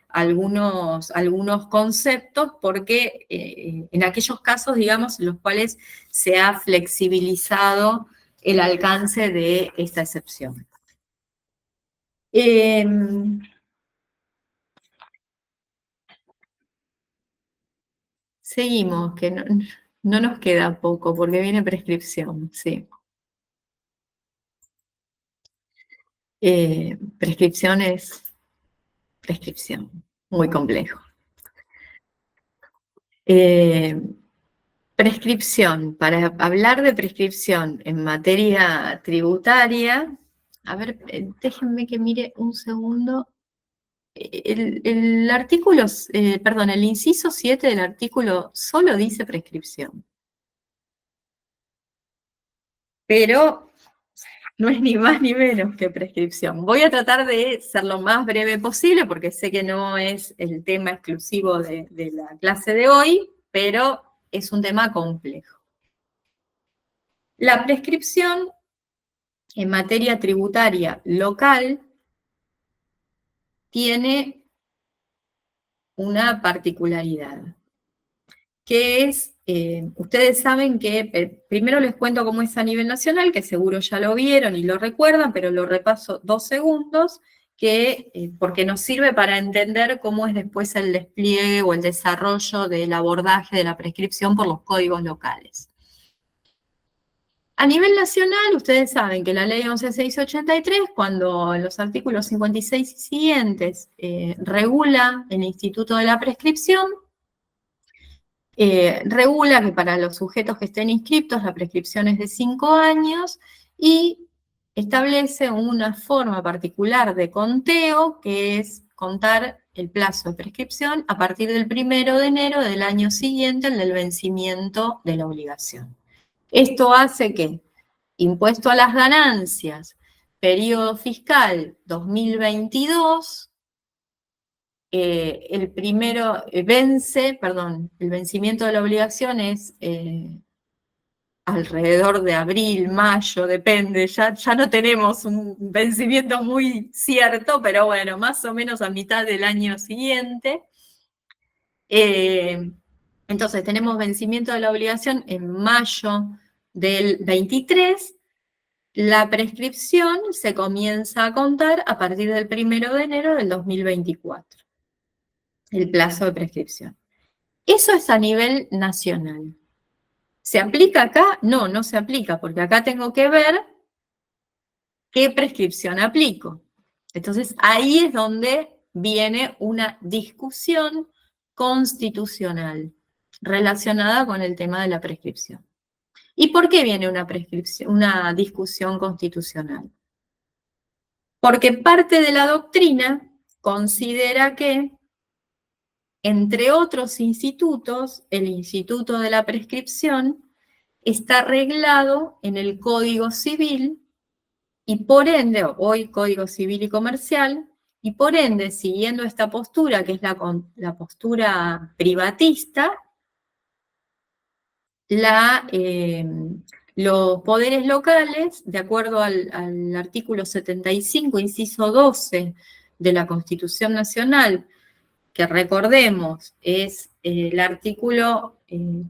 algunos conceptos, porque en aquellos casos, digamos, en los cuales se ha flexibilizado el alcance de esta excepción. Seguimos, que no nos queda poco, porque viene prescripción, sí. Prescripción es prescripción, muy complejo. Prescripción, para hablar de prescripción en materia tributaria, a ver, déjenme que mire un segundo. El artículo, perdón, el inciso 7 del artículo solo dice prescripción. Pero no es ni más ni menos que prescripción. Voy a tratar de ser lo más breve posible porque sé que no es el tema exclusivo de la clase de hoy, pero es un tema complejo. La prescripción en materia tributaria local tiene una particularidad, que es, ustedes saben que, primero les cuento cómo es a nivel nacional, que seguro ya lo vieron y lo recuerdan, pero lo repaso 2 segundos, porque nos sirve para entender cómo es después el despliegue o el desarrollo del abordaje de la prescripción por los códigos locales. A nivel nacional, ustedes saben que la ley 11.683, cuando en los artículos 56 y siguientes regula el instituto de la prescripción, regula que para los sujetos que estén inscriptos la prescripción es de 5 años y establece una forma particular de conteo, que es contar el plazo de prescripción a partir del 1 de enero del año siguiente al del vencimiento de la obligación. Esto hace que impuesto a las ganancias, periodo fiscal 2022, el vencimiento de la obligación es alrededor de abril, mayo, depende, ya no tenemos un vencimiento muy cierto, pero bueno, más o menos a mitad del año siguiente. Entonces tenemos vencimiento de la obligación en mayo del 23, la prescripción se comienza a contar a partir del 1 de enero del 2024, el plazo de prescripción. Eso es a nivel nacional. ¿Se aplica acá? No, no se aplica, porque acá tengo que ver qué prescripción aplico. Entonces, ahí es donde viene una discusión constitucional relacionada con el tema de la prescripción. ¿Y por qué viene una discusión constitucional? Porque parte de la doctrina considera que, entre otros institutos, el Instituto de la Prescripción está reglado en el Código Civil y por ende, hoy Código Civil y Comercial, y por ende, siguiendo esta postura, que es la postura privatista, los poderes locales, de acuerdo al artículo 75, inciso 12 de la Constitución Nacional, que recordemos es el artículo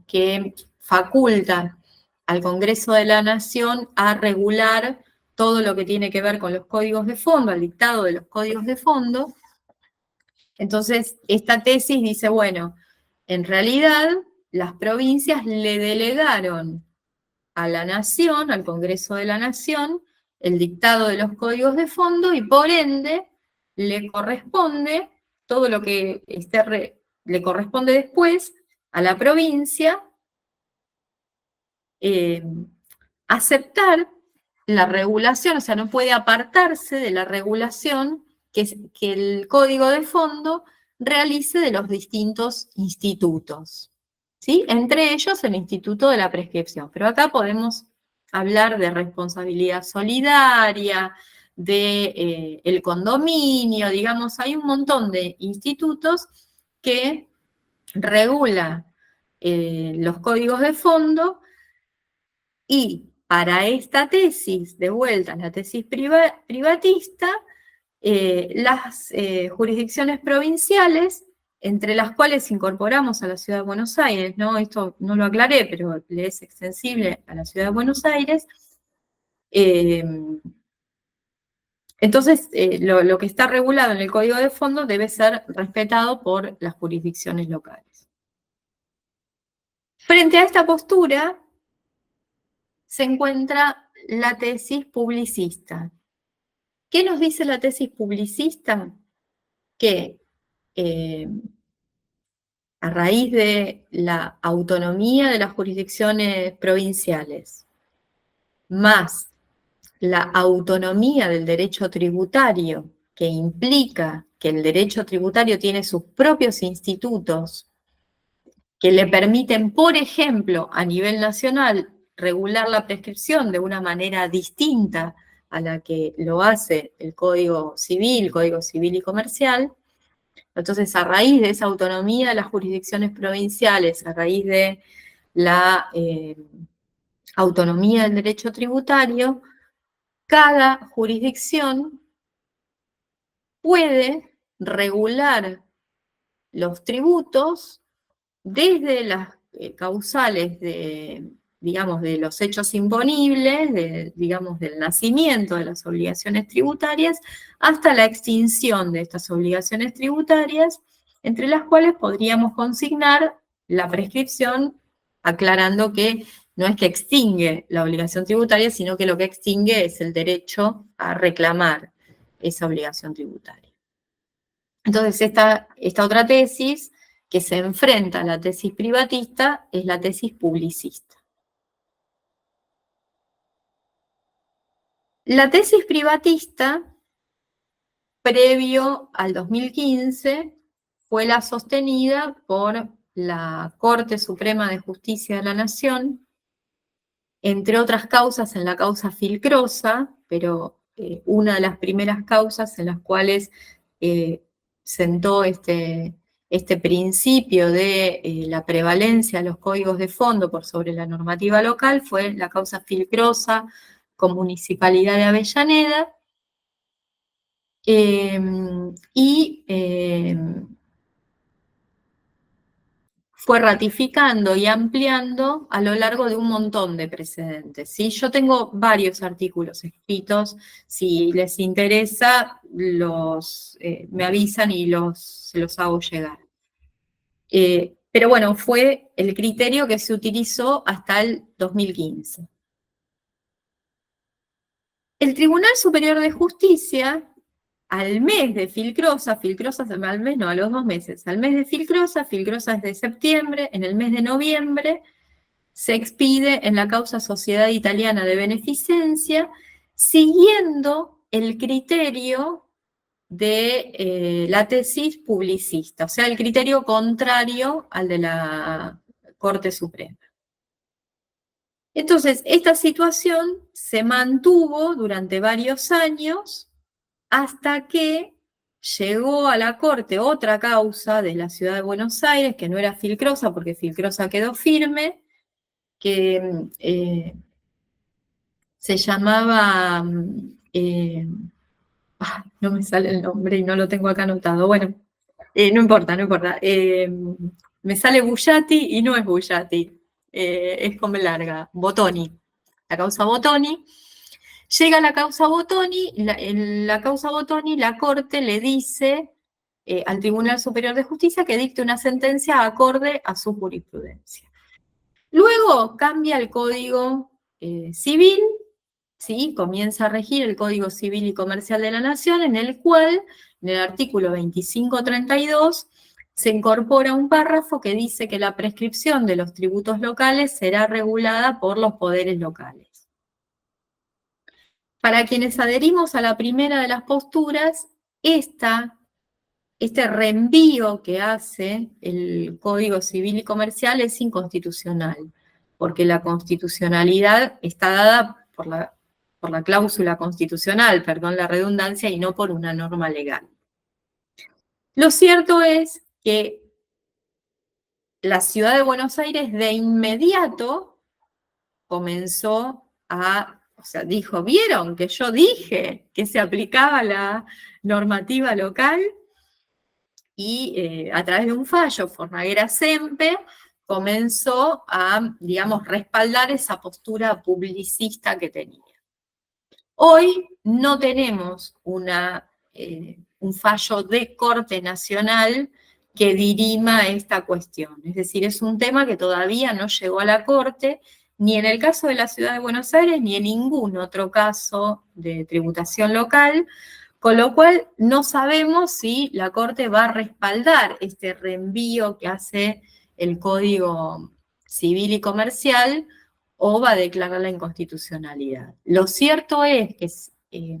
que faculta al Congreso de la Nación a regular todo lo que tiene que ver con los códigos de fondo, al dictado de los códigos de fondo. Entonces, esta tesis dice, bueno, en realidad las provincias le delegaron a la Nación, al Congreso de la Nación, el dictado de los códigos de fondo y por ende le corresponde todo lo que le corresponde después a la provincia aceptar la regulación, o sea, no puede apartarse de la regulación que el código de fondo realice de los distintos institutos, ¿sí? Entre ellos el Instituto de la Prescripción. Pero acá podemos hablar de responsabilidad solidaria, de el condominio, digamos, hay un montón de institutos que regulan los códigos de fondo y para esta tesis, de vuelta, la tesis privatista, las jurisdicciones provinciales, entre las cuales incorporamos a la Ciudad de Buenos Aires, ¿no? Esto no lo aclaré, pero le es extensible a la Ciudad de Buenos Aires. Entonces, lo que está regulado en el Código de Fondo debe ser respetado por las jurisdicciones locales. Frente a esta postura, se encuentra la tesis publicista. ¿Qué nos dice la tesis publicista? Que a raíz de la autonomía de las jurisdicciones provinciales, más la autonomía del derecho tributario, que implica que el derecho tributario tiene sus propios institutos que le permiten, por ejemplo, a nivel nacional, regular la prescripción de una manera distinta a la que lo hace el Código Civil y Comercial. Entonces, a raíz de esa autonomía de las jurisdicciones provinciales, a raíz de la autonomía del derecho tributario, cada jurisdicción puede regular los tributos desde las causales digamos, de los hechos imponibles, digamos, del nacimiento de las obligaciones tributarias, hasta la extinción de estas obligaciones tributarias, entre las cuales podríamos consignar la prescripción, aclarando que no es que extingue la obligación tributaria, sino que lo que extingue es el derecho a reclamar esa obligación tributaria. Entonces, esta otra tesis que se enfrenta a la tesis privatista es la tesis publicista. La tesis privatista, previo al 2015, fue la sostenida por la Corte Suprema de Justicia de la Nación, entre otras causas en la causa Filcrosa, pero una de las primeras causas en las cuales sentó este principio de la prevalencia de los códigos de fondo por sobre la normativa local fue la causa Filcrosa con Municipalidad de Avellaneda, fue ratificando y ampliando a lo largo de un montón de precedentes, ¿sí? Yo tengo varios artículos escritos, si les interesa, me avisan y se los hago llegar. Pero bueno, fue el criterio que se utilizó hasta el 2015. El Tribunal Superior de Justicia al mes de Filcrosa al mes no, a los 2 meses, al mes de Filcrosa es de septiembre, en el mes de noviembre se expide en la causa Sociedad Italiana de Beneficencia, siguiendo el criterio de la tesis publicista, o sea, el criterio contrario al de la Corte Suprema. Entonces, esta situación se mantuvo durante varios años hasta que llegó a la Corte otra causa de la Ciudad de Buenos Aires, que no era Filcrosa, porque Filcrosa quedó firme, que se llamaba, no me sale el nombre y no lo tengo acá anotado, bueno, no importa, no importa. Me sale Bullati y no es Bullati, es como larga, Bottoni, la causa Bottoni. Llega la causa Bottoni, en la causa Bottoni la Corte le dice al Tribunal Superior de Justicia que dicte una sentencia acorde a su jurisprudencia. Luego cambia el Código Civil, ¿sí? Comienza a regir el Código Civil y Comercial de la Nación, en el cual, en el artículo 2532, se incorpora un párrafo que dice que la prescripción de los tributos locales será regulada por los poderes locales. Para quienes adherimos a la primera de las posturas, este reenvío que hace el Código Civil y Comercial es inconstitucional, porque la constitucionalidad está dada por la cláusula constitucional, perdón la redundancia, y no por una norma legal. Lo cierto es que la Ciudad de Buenos Aires de inmediato comenzó o sea, dijo, ¿vieron que yo dije que se aplicaba la normativa local? Y a través de un fallo, Fornaguera-Sempe comenzó a, digamos, respaldar esa postura publicista que tenía. Hoy no tenemos un fallo de Corte Nacional que dirima esta cuestión. Es decir, es un tema que todavía no llegó a la Corte, ni en el caso de la Ciudad de Buenos Aires, ni en ningún otro caso de tributación local, con lo cual no sabemos si la Corte va a respaldar este reenvío que hace el Código Civil y Comercial o va a declarar la inconstitucionalidad. Lo cierto es que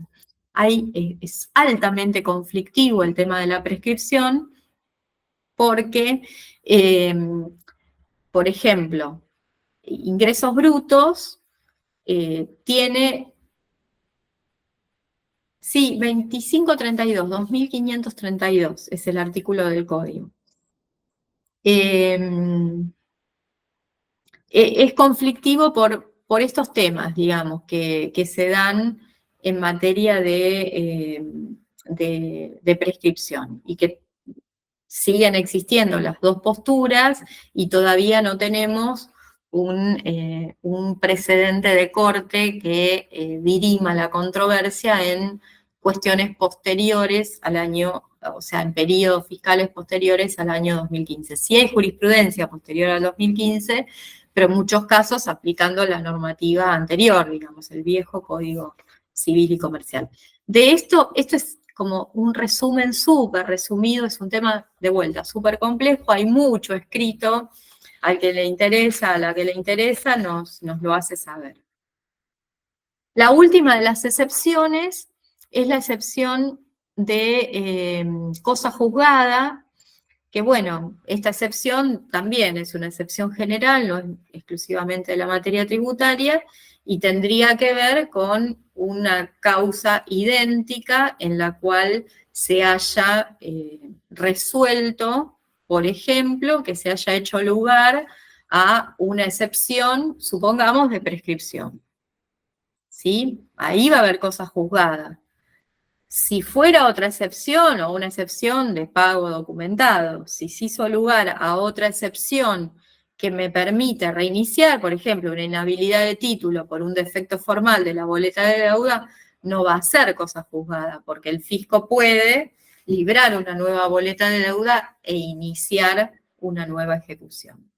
es altamente conflictivo el tema de la prescripción porque, por ejemplo, ingresos brutos tiene, sí, 2532, 2532 es el artículo del código. Es conflictivo por estos temas, digamos, que se dan en materia de prescripción y que siguen existiendo las dos posturas y todavía no tenemos un precedente de corte que dirima la controversia en cuestiones posteriores al año, o sea, en periodos fiscales posteriores al año 2015. Sí hay jurisprudencia posterior al 2015, pero en muchos casos aplicando la normativa anterior, digamos, el viejo Código Civil y Comercial. De esto es como un resumen súper resumido, es un tema de vuelta súper complejo, hay mucho escrito, al que le interesa, a la que le interesa, nos lo hace saber. La última de las excepciones es la excepción de cosa juzgada, que bueno, esta excepción también es una excepción general, no es exclusivamente de la materia tributaria, y tendría que ver con una causa idéntica en la cual se haya resuelto, por ejemplo, que se haya hecho lugar a una excepción, supongamos, de prescripción. ¿Sí? Ahí va a haber cosa juzgada. Si fuera otra excepción o una excepción de pago documentado, si se hizo lugar a otra excepción que me permite reiniciar, por ejemplo, una inhabilidad de título por un defecto formal de la boleta de deuda, no va a ser cosa juzgada, porque el fisco puede librar una nueva boleta de deuda e iniciar una nueva ejecución.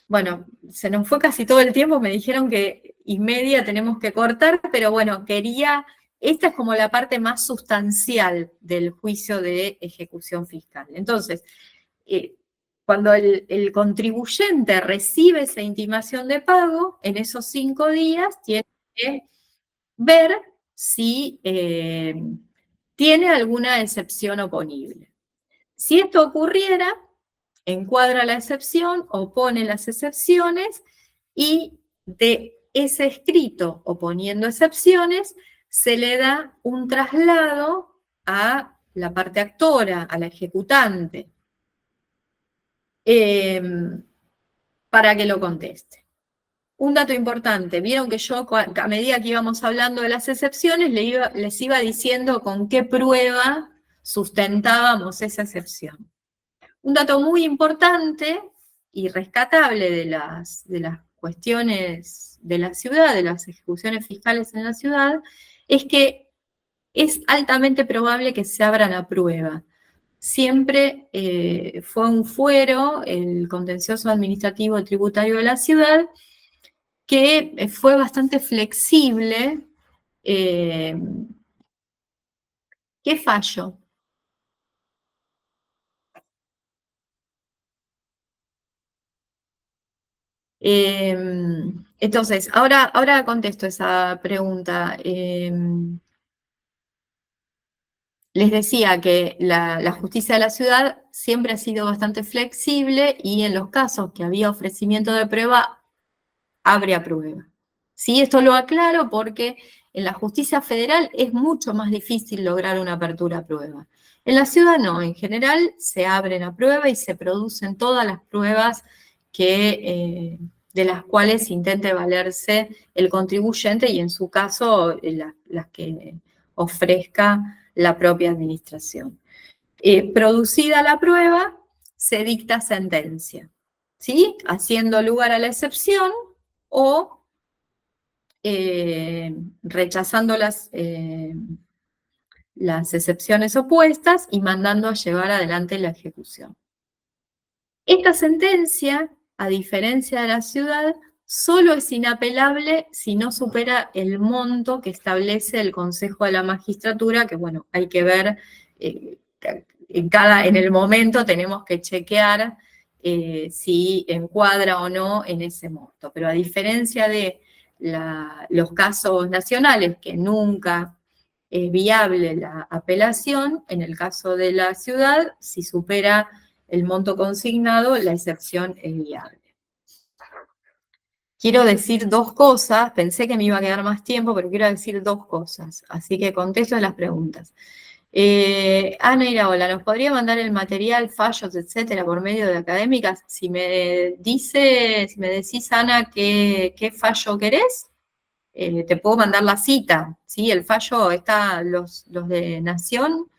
Bueno, se nos fue casi todo el tiempo, me dijeron que y media tenemos que cortar, pero bueno, quería esta es como la parte más sustancial del juicio de ejecución fiscal. Entonces, cuando el contribuyente recibe esa intimación de pago, en esos 5 días tiene que ver si tiene alguna excepción oponible. Si esto ocurriera, encuadra la excepción, opone las excepciones y de ese escrito oponiendo excepciones se le da un traslado a la parte actora, a la ejecutante, para que lo conteste. Un dato importante, vieron que yo a medida que íbamos hablando de las excepciones les iba diciendo con qué prueba sustentábamos esa excepción. Un dato muy importante y rescatable de las cuestiones de la ciudad, de las ejecuciones fiscales en la ciudad, es que es altamente probable que se abran a prueba. Siempre fue un fuero el contencioso administrativo tributario de la ciudad, que fue bastante flexible. ¿Qué fallo? Entonces, ahora contesto esa pregunta. Les decía que la justicia de la ciudad siempre ha sido bastante flexible y en los casos que había ofrecimiento de prueba, abre a prueba. Sí, esto lo aclaro porque en la justicia federal es mucho más difícil lograr una apertura a prueba. En la ciudad no, en general se abren a prueba y se producen todas las pruebas de las cuales intente valerse el contribuyente y en su caso las que ofrezca la propia administración. Producida la prueba, se dicta sentencia, ¿sí? Haciendo lugar a la excepción o rechazando las excepciones opuestas y mandando a llevar adelante la ejecución. Esta sentencia, a diferencia de la ciudad, solo es inapelable si no supera el monto que establece el Consejo de la Magistratura, que bueno, hay que ver, en el momento tenemos que chequear si encuadra o no en ese monto. Pero a diferencia de los casos nacionales, que nunca es viable la apelación, en el caso de la ciudad, si supera el monto consignado, la excepción es viable. Quiero decir 2 cosas, pensé que me iba a quedar más tiempo, pero quiero decir 2 cosas, así que contesto las preguntas. Ana Iraola, ¿nos podría mandar el material, fallos, etcétera, por medio de académicas? Si me decís, Ana, qué fallo querés, te puedo mandar la cita, ¿sí? El fallo está, los de Nación,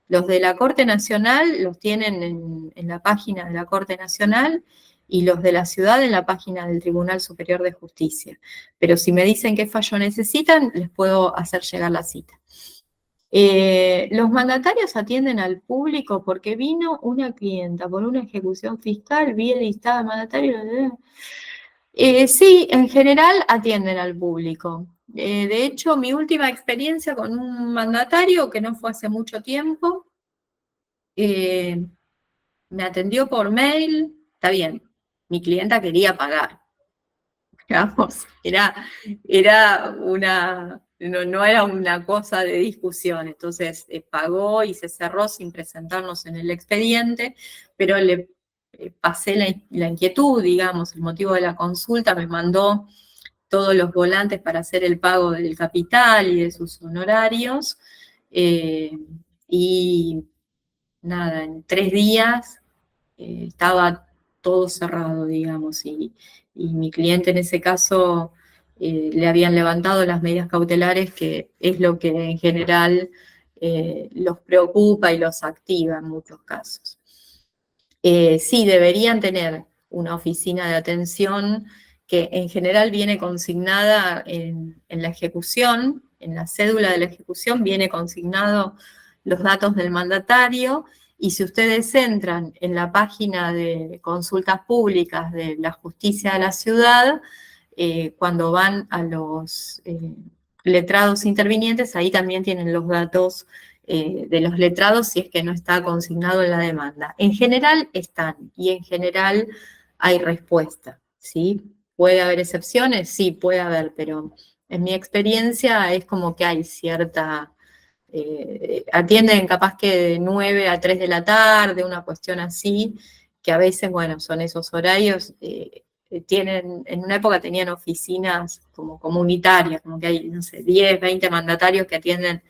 los de la Corte Nacional los tienen en la página de la Corte Nacional y los de la ciudad en la página del Tribunal Superior de Justicia. Pero si me dicen qué fallo necesitan, les puedo hacer llegar la cita. Los mandatarios atienden al público porque vino una clienta por una ejecución fiscal, vi el listado de mandatarios. Sí, en general atienden al público. De hecho, mi última experiencia con un mandatario, que no fue hace mucho tiempo, me atendió por mail, está bien, mi clienta quería pagar, digamos, era no era una cosa de discusión, entonces pagó y se cerró sin presentarnos en el expediente, pero le pasé la inquietud, digamos, el motivo de la consulta, me mandó todos los volantes para hacer el pago del capital y de sus honorarios, y nada, en 3 días estaba todo cerrado, digamos, y mi cliente en ese caso le habían levantado las medidas cautelares, que es lo que en general los preocupa y los activa en muchos casos. Sí, deberían tener una oficina de atención que en general viene consignada en la ejecución, en la cédula de la ejecución viene consignado los datos del mandatario, y si ustedes entran en la página de consultas públicas de la justicia de la ciudad, cuando van letrados intervinientes, ahí también tienen los datos de los letrados si es que no está consignado en la demanda. En general están, y en general hay respuesta, ¿sí? ¿Puede haber excepciones? Sí, puede haber, pero en mi experiencia es como que hay cierta... atienden capaz que de 9 a 3 de la tarde, una cuestión así, que a veces, bueno, son esos horarios, tienen, en una época tenían oficinas como comunitarias, como que hay, no sé, 10, 20 mandatarios que atienden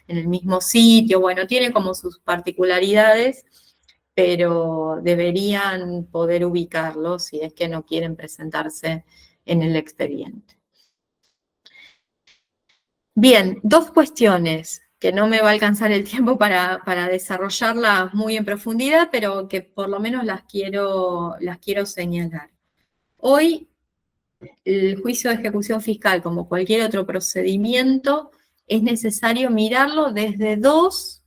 en el mismo sitio, bueno, tiene como sus particularidades, pero deberían poder ubicarlos si es que no quieren presentarse en el expediente. Bien, dos cuestiones que no me va a alcanzar el tiempo para desarrollarlas muy en profundidad, pero que por lo menos las quiero señalar. Hoy, el juicio de ejecución fiscal, como cualquier otro procedimiento, es necesario mirarlo desde dos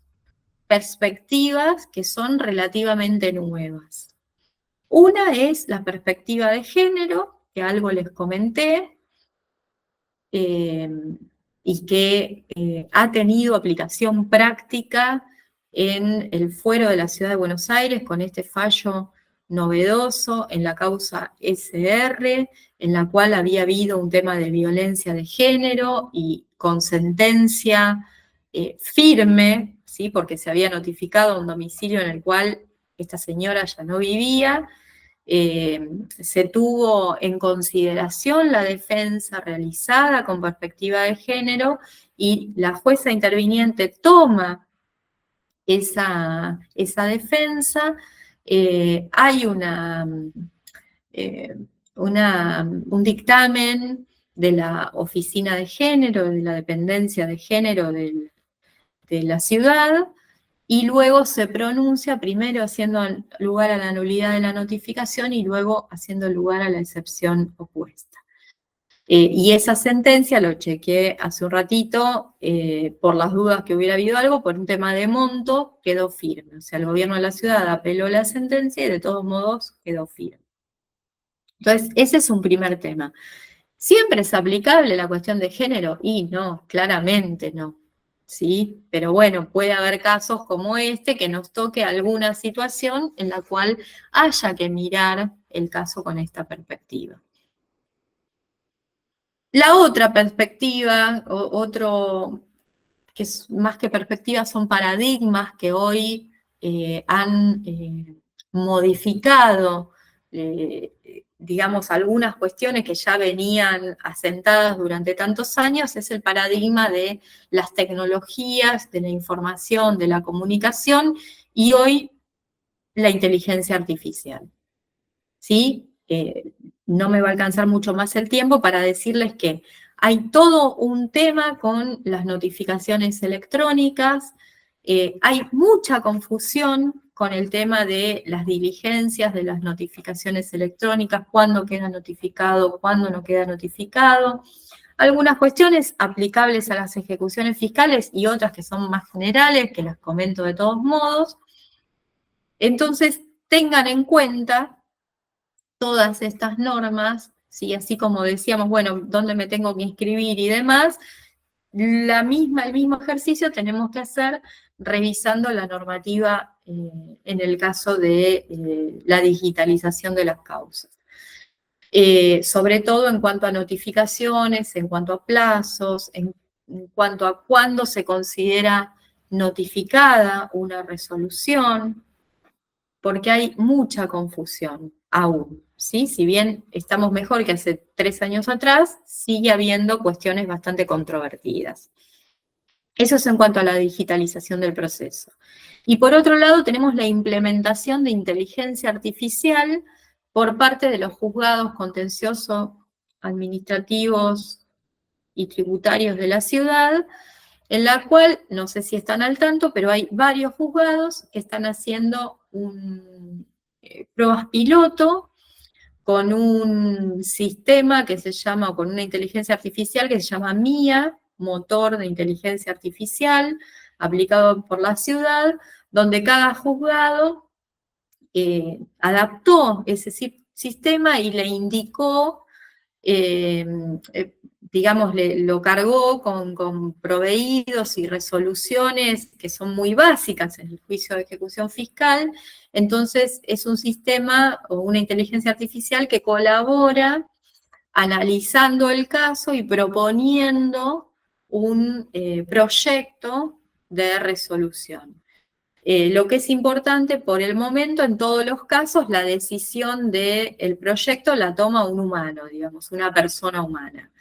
perspectivas que son relativamente nuevas. Una es la perspectiva de género, que algo les comenté, y que ha tenido aplicación práctica en el fuero de la Ciudad de Buenos Aires con este fallo novedoso en la causa SR, en la cual había habido un tema de violencia de género y con sentencia firme, ¿sí? Porque se había notificado un domicilio en el cual esta señora ya no vivía. Se tuvo en consideración la defensa realizada con perspectiva de género y la jueza interviniente toma esa defensa. Hay un dictamen de la Oficina de Género, de la Dependencia de Género de la ciudad, y luego se pronuncia primero haciendo lugar a la nulidad de la notificación y luego haciendo lugar a la excepción opuesta. Y esa sentencia, lo chequeé hace un ratito, por las dudas que hubiera habido algo, por un tema de monto, quedó firme. O sea, el gobierno de la ciudad apeló la sentencia y de todos modos quedó firme. Entonces, ese es un primer tema. ¿Siempre es aplicable la cuestión de género? Y no, claramente no. ¿Sí? Pero bueno, puede haber casos como este que nos toque alguna situación en la cual haya que mirar el caso con esta perspectiva. La otra perspectiva, otro, que es más que perspectiva, son paradigmas que hoy han modificado, digamos, algunas cuestiones que ya venían asentadas durante tantos años, es el paradigma de las tecnologías, de la información, de la comunicación, y hoy la inteligencia artificial. ¿Sí? No me va a alcanzar mucho más el tiempo para decirles que hay todo un tema con las notificaciones electrónicas, hay mucha confusión con el tema de las diligencias de las notificaciones electrónicas, cuándo queda notificado, cuándo no queda notificado. Algunas cuestiones aplicables a las ejecuciones fiscales y otras que son más generales, que las comento de todos modos. Entonces, tengan en cuenta todas estas normas, ¿sí? Así como decíamos, bueno, ¿dónde me tengo que inscribir y demás? El mismo ejercicio tenemos que hacer revisando la normativa en el caso de la digitalización de las causas. Sobre todo en cuanto a notificaciones, en cuanto a plazos, en cuanto a cuándo se considera notificada una resolución, porque hay mucha confusión aún, ¿sí? Si bien estamos mejor que hace 3 años atrás, sigue habiendo cuestiones bastante controvertidas. Eso es en cuanto a la digitalización del proceso. Y por otro lado tenemos la implementación de inteligencia artificial por parte de los juzgados contenciosos administrativos y tributarios de la ciudad, en la cual, no sé si están al tanto, pero hay varios juzgados que están haciendo pruebas piloto con un sistema que se llama, o con una inteligencia artificial que se llama MIA, motor de inteligencia artificial, aplicado por la ciudad, donde cada juzgado adaptó ese sistema y le indicó digamos, lo cargó con proveídos y resoluciones que son muy básicas en el juicio de ejecución fiscal. Entonces, es un sistema o una inteligencia artificial que colabora analizando el caso y proponiendo un proyecto de resolución. Lo que es importante por el momento, en todos los casos, la decisión del proyecto la toma un humano, digamos, una persona humana.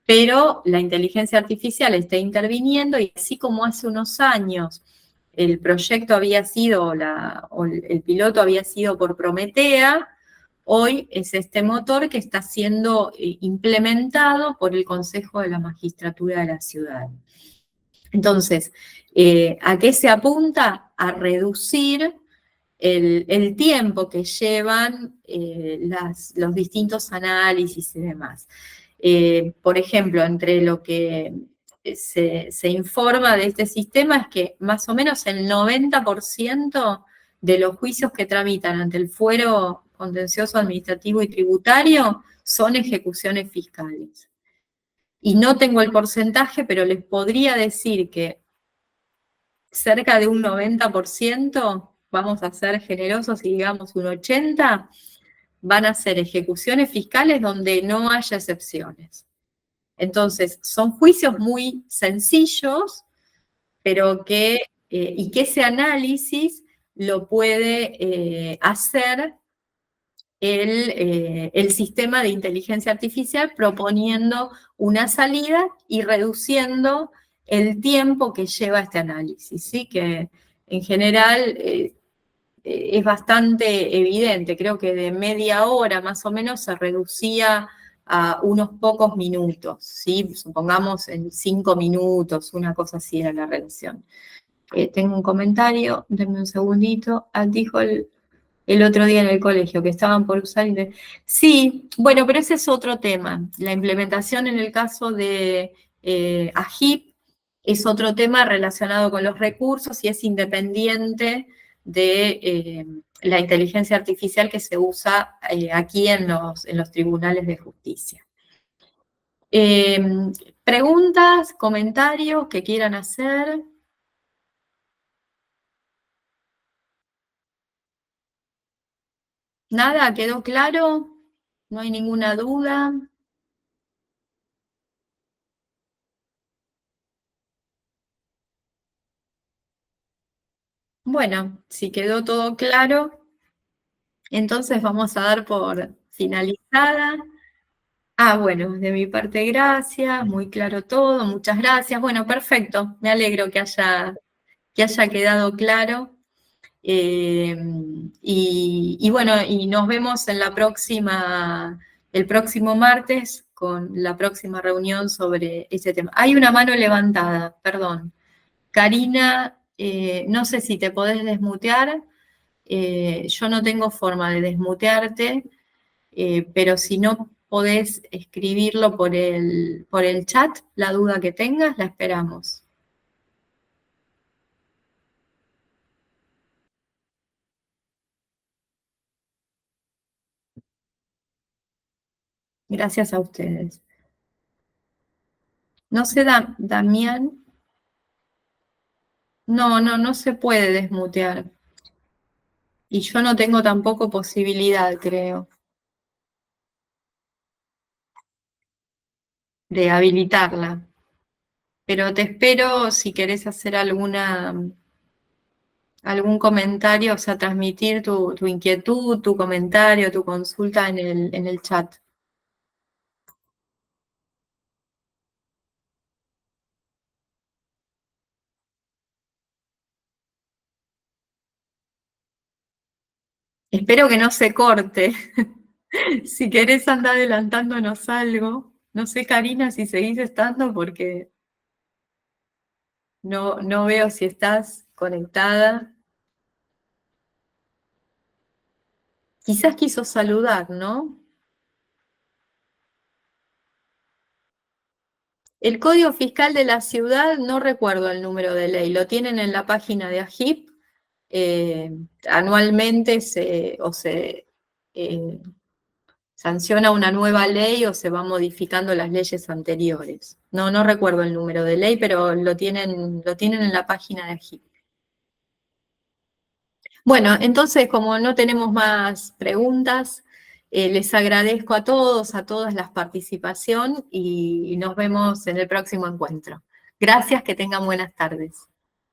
Pero la inteligencia artificial está interviniendo y así como hace unos años el proyecto había sido, o el piloto había sido por Prometea, hoy es este motor que está siendo implementado por el Consejo de la Magistratura de la Ciudad. Entonces, ¿a qué se apunta? A reducir el tiempo que llevan los distintos análisis y demás. Por ejemplo, entre lo que se informa de este sistema es que más o menos el 90% de los juicios que tramitan ante el fuero contencioso administrativo y tributario son ejecuciones fiscales. Y no tengo el porcentaje, pero les podría decir que cerca de un 90%, vamos a ser generosos y digamos un 80%, van a ser ejecuciones fiscales donde no haya excepciones. Entonces, son juicios muy sencillos, pero y que ese análisis lo puede hacer el sistema de inteligencia artificial proponiendo una salida y reduciendo el tiempo que lleva este análisis, ¿sí? Que en general es bastante evidente, creo que de media hora más o menos se reducía a unos pocos minutos, ¿sí? Supongamos en 5 minutos, una cosa así era la reducción. Tengo un comentario, denme un segundito. Dijo el otro día en el colegio, que estaban por usar. Sí, bueno, pero ese es otro tema. La implementación en el caso de AGIP es otro tema relacionado con los recursos y es independiente de la inteligencia artificial que se usa aquí en los tribunales de justicia. ¿Preguntas, comentarios que quieran hacer? ¿Nada? ¿Quedó claro? ¿No hay ninguna duda? Bueno, si quedó todo claro, entonces vamos a dar por finalizada. Bueno, de mi parte, gracias, muy claro todo, muchas gracias. Bueno, perfecto, me alegro que haya quedado claro. Eh, y bueno, y nos vemos en el próximo martes con la próxima reunión sobre ese tema. Hay una mano levantada, perdón. Karina, no sé si te podés desmutear. Yo no tengo forma de desmutearte, pero si no podés escribirlo por el chat, la duda que tengas, la esperamos. Gracias a ustedes. No sé, Damián. No se puede desmutear. Y yo no tengo tampoco posibilidad, creo, de habilitarla. Pero te espero si querés hacer algún comentario, o sea, transmitir tu inquietud, tu comentario, tu consulta en el chat. Espero que no se corte. Si querés andar adelantándonos algo. No sé, Karina, si seguís estando porque no veo si estás conectada. Quizás quiso saludar, ¿no? El Código Fiscal de la ciudad, no recuerdo el número de ley, lo tienen en la página de AGIP. Anualmente eh, sanciona una nueva ley o se van modificando las leyes anteriores. No recuerdo el número de ley, pero lo tienen en la página de AGIP. Bueno, entonces, como no tenemos más preguntas, les agradezco a todos, a todas la participación y nos vemos en el próximo encuentro. Gracias, que tengan buenas tardes.